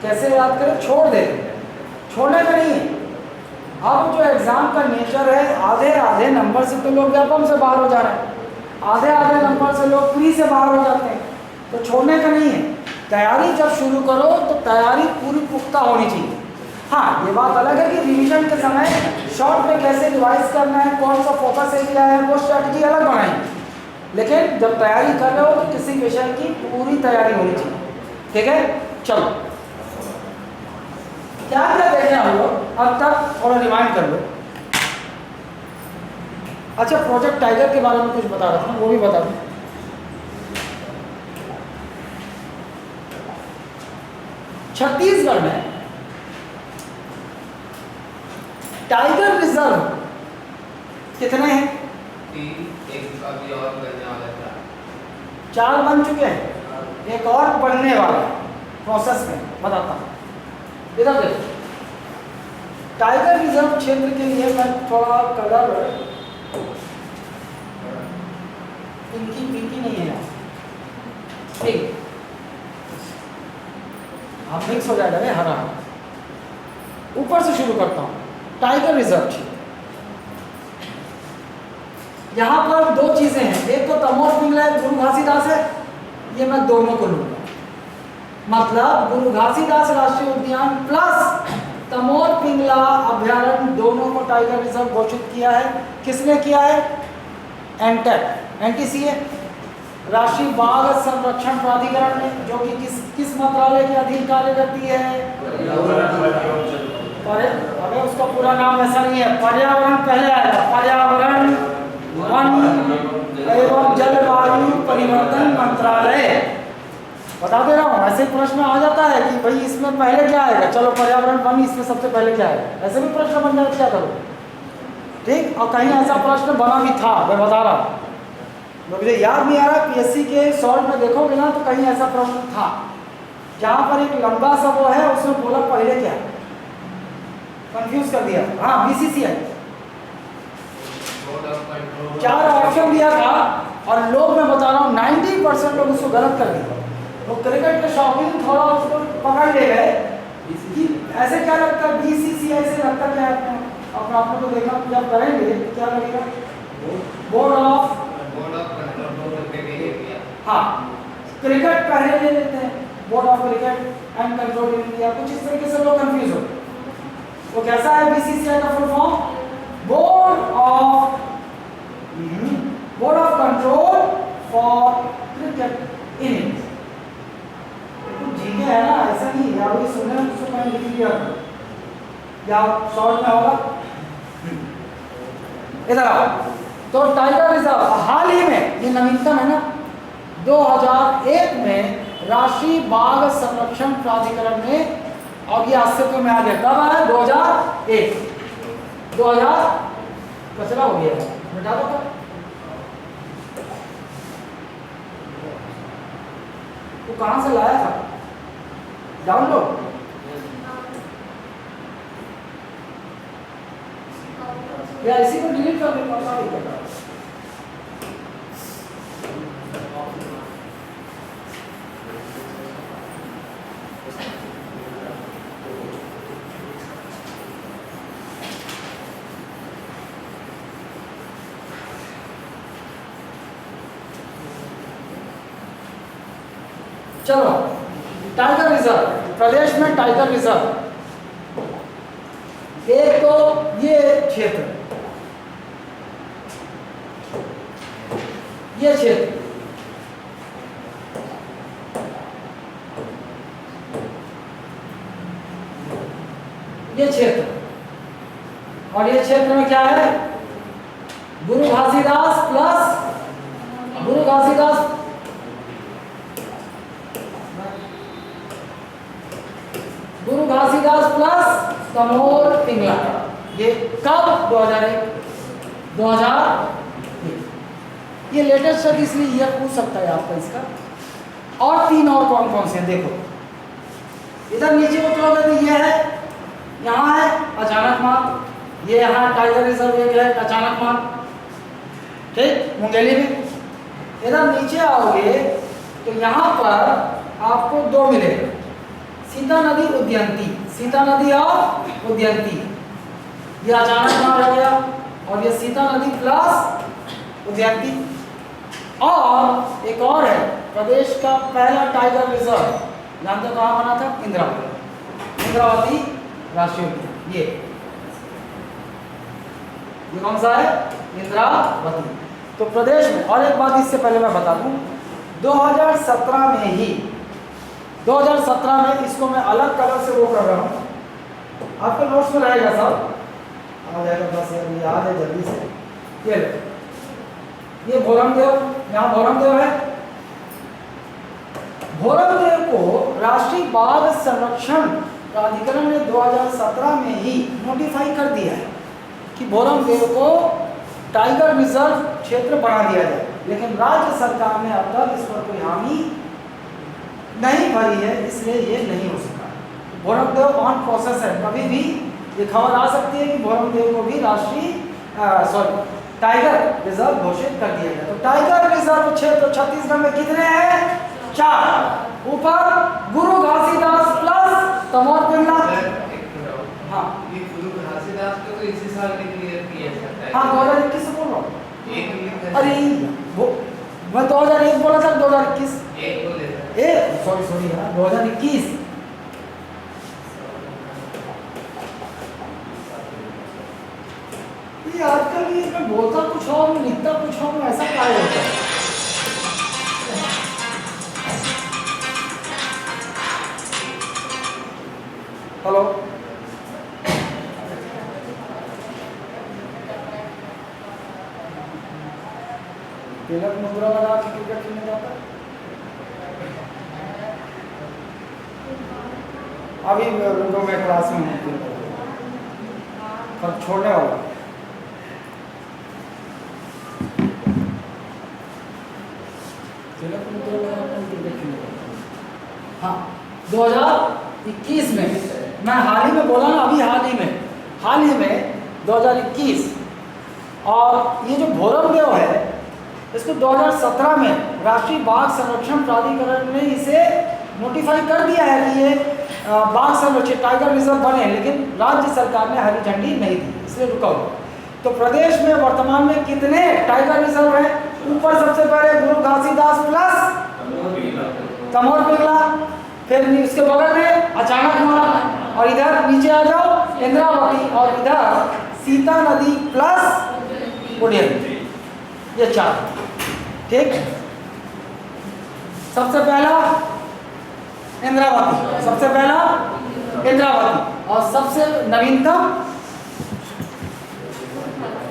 कैसे याद करे, छोड़ दे, छोड़ने का नहीं। अब जो एग्जाम का नेचर है, आधे आधे नंबर से तो लोग व्यापम से बाहर हो जा रहे हैं, आधे आधे नंबर से लोग प्री से बाहर हो जाते हैं, तो छोड़ने का नहीं है। तैयारी जब शुरू करो तो तैयारी पूरी पुख्ता होनी चाहिए। हाँ, ये बात अलग है कि रिवीजन के समय शॉर्ट में कैसे रिवाइज करना है, कौन सा फोकस एरिया है, वो स्ट्रैटेजी अलग बनाएंगे, लेकिन जब तैयारी कर रहे हो तो किसी विषय की पूरी तैयारी होनी चाहिए। ठीक है, चलो क्या क्या देखे हम लोग अब तक, थोड़ा रिमाइंड कर लो। अच्छा, प्रोजेक्ट टाइगर के बारे में कुछ बता रहा था, वो भी बता दूं। छत्तीसगढ़ में टाइगर रिजर्व कितने हैं? 3, एक अभी और बनने वाला था। 4 बन चुके हैं, एक और बनने वाला है, प्रोसेस में, बताता हूँ। इधर देखो, टाइगर रिजर्व क्षेत्र के लिए मैं थोड़ा कलर पिंकी पिंकी नहीं है यहाँ, ठीक, अब मिक्स हो जाएगा ना हरा। ऊपर से शुरू करता हूँ। टाइगर रिजर्व क्षेत्र, यहाँ पर 2 चीजें हैं, एक तो तमोर पिंगला है, गुरु घासीदास है, ये मैं दोनों को लूंगा। मतलब गुरु घासीदास राष्ट्रीय उद्यान प्लस तमोर पिंगला अभ्यारण्य दोनों को टाइगर रिजर्व घोषित किया है। किसने किया है? एनटेक, एनटीसीए, राष्ट्रीय बाघ संरक्षण प्राधिकरण ने, जो कि किस मंत्रालय के अधीन कार्य करती है? अरे उसका पूरा नाम ऐसा नहीं है, पर्यावरण पहले आएगा, पर्यावरण वन एवं जलवायु परिवर्तन मंत्रालय। बता दे रहा हूँ, ऐसे ही प्रश्न आ जाता है कि भाई इसमें पहले क्या आएगा, चलो पर्यावरण वन, इसमें सबसे पहले क्या आएगा, ऐसे भी प्रश्न बन जाए, क्या करो। ठीक, और कहीं ऐसा प्रश्न बना भी था, मैं बता रहा हूँ, मुझे याद नहीं आ रहा, पीएससी के सॉल्व में देखोगे ना तो कहीं ऐसा प्रश्न था, जहाँ पर एक लंबा सा वो है, उसमें बोला पहले क्या, कंफ्यूज कर दिया। हाँ, बीसीसीआई, 4 ऑप्शन दिया था और लोग, मैं बता रहा हूँ 90% लोग उसको गलत कर दिया। वो क्रिकेट के शौकीन थोड़ा उसको पकड़ ले गए कि ऐसे क्या लगता है, बीसीसीआई से लगता क्या है अपने आप को देखना, जब करेंगे क्या लगेगा, बोर्ड ऑफ कंट्रोल। हाँ, क्रिकेट पहले ले लेते हैं, board of cricket and control in India, कुछ इस तरीके से लोग कंफ्यूज हो। वो कैसा है बीसीसीआई का full form? Board of control for cricket in India. GK है ना, ऐसा नहीं है, अभी सुने उसको मैंने लिख लिया या शॉर्ट में होगा। इधर आओ, तो टाइगर रिजर्व हाल ही में, ये नवीनतम है ना, 2001 में राष्ट्रीय बाघ संरक्षण प्राधिकरण ने, और ये अस्तित्व में आ गया, कब आया? 2001। 2000 कचरा हो गया, मिटा दो तो। वो कहाँ से लाया था? डाउनलोड या इसी को डिलीट कर देना पड़ेगा। चलो, टाइगर रिजर्व, प्रदेश में टाइगर रिजर्व, एक तो ये क्षेत्र, ये क्षेत्र, ये क्षेत्र, और ये क्षेत्र में क्या है? गुरु घासीदास प्लस गुरु घासीदास प्लस तमोर पिंगला। ये कब? 2001 ये लेटेस्ट है, इसलिए ये पूछ सकता है आपका इसका। और तीन और कौन कौन से देखो, इधर नीचे उतरोगे तो ये है, यहाँ है अचानक मार, ये यहाँ टाइगर रिजर्व एक है अचानक मार, ठीक, मुंगेली में। इधर नीचे आओगे तो यहाँ पर आपको दो मिलेगा, सीता नदी उद्यंती, सीता नदी और उद्यंती, ये अचानक मार हो गया, और ये सीता नदी प्लस उद्यंती। और एक और है, प्रदेश का पहला टाइगर रिजर्व, जानते हो कहाँ बना था? इंद्रावती राष्ट्रीय उद्यान। ये कौन सा है? इंद्रावती। तो प्रदेश में, और एक बात इससे पहले मैं बता दूं, 2017 में ही, 2017 में इसको मैं अलग कलर से वो कर रहा हूँ, आपके नोट्स में रहेगा सब, आ जाएगा बस, याद है जल्दी से। ये भोरमदेव, यहाँ भोरमदेव है। भोरमदेव को राष्ट्रीय बाघ संरक्षण प्राधिकरण ने 2017 में ही नोटिफाई कर दिया है कि भोरमदेव को टाइगर रिजर्व क्षेत्र बना दिया जाए, लेकिन राज्य सरकार ने अब तक इस पर कोई हामी नहीं भरी है, इसलिए ये नहीं हो सका। भोरमदेव ऑन प्रोसेस है, कभी भी ये खबर आ सकती है कि भोरमदेव को भी राष्ट्रीय टाइगर रिजर्व घोषित कर दिया गया। तो टाइगर रिजर्व क्षेत्र छत्तीसगढ़ में कितने हैं? 4। ऊपर गुरु घासीदास प्लस तमोर पिंगला। हाँ, ये गुरु घासीदास को तो इसी साल में क्लियर किया जाता है। हाँ 2021 से बोल रहा हूँ। अरे वो मैं 2001 बोला था, 2021 एक बोले थे। सॉरी यार, 2021। ये आजकल ये मैं बोलता कुछ और, मैं लिखता कुछ और, ऐसा क्या होता है? हेलो, तिलक मुद्रा लगा के क्रिकेट खेलने जाता है। अभी रुको, मैं क्लास में हूँ, कब छोड़ने वाला। तिलक मुद्रा लगा के क्रिकेट खेलने जाता। हाँ, 2021 में, मैं हाल ही में बोला ना, अभी हाल ही में 2021। और ये जो भोरमदेव है, इसको 2017 में राष्ट्रीय बाघ संरक्षण प्राधिकरण ने इसे नोटिफाई कर दिया है कि ये बाघ संरक्षित टाइगर रिजर्व बने, लेकिन राज्य सरकार ने हरी झंडी नहीं दी, इसलिए रुका हुआ। तो प्रदेश में वर्तमान में कितने टाइगर रिजर्व हैं? ऊपर सबसे पहले गुरु घासीदास प्लस तमोर पिंगला, फिर इसके बगल में अचानक मारा, और इधर नीचे आ जाओ इंद्रावती, और इधर सीता नदी प्लस उद्यंती, ये 4। ठीक, सबसे पहला इंद्रावती, और सबसे नवीनतम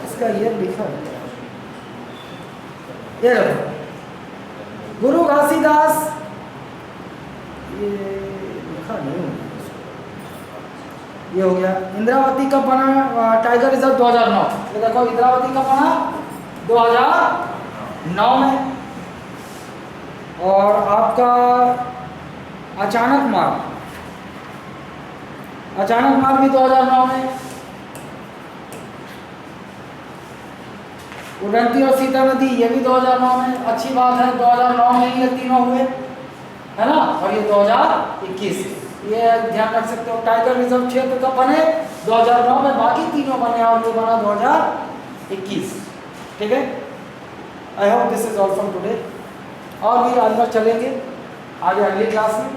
इसका ये लिखा है, ये गुरु घासीदास, ये लिखा नहीं होगा, ये हो गया। इंद्रावती कब बना टाइगर रिजर्व? 2009। ये देखो इंद्रावती कब बना? 2009 में। और आपका अचानक मार्ग भी 2009 में। उदंती और सीता नदी ये भी 2009 में। अच्छी बात है, 2009 में ही ये तीनों हुए, है ना। और ये 2021, ये ध्यान रख सकते हो। टाइगर रिजर्व क्षेत्र कब बने? 2009 में। बाकी तीनों बने और ये बना 2021। ठीक है। I hope this is all from today. और भी अंदर चलेंगे आगे अगली क्लास में,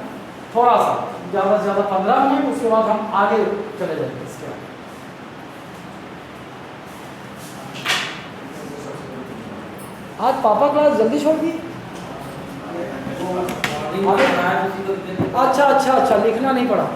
थोड़ा सा ज़्यादा से ज़्यादा 15 मिनट, उसके बाद हम आगे चले जाएंगे इसके आगे। आज पापा क्लास जल्दी छोड़ दी? अच्छा, लिखना नहीं पड़ा।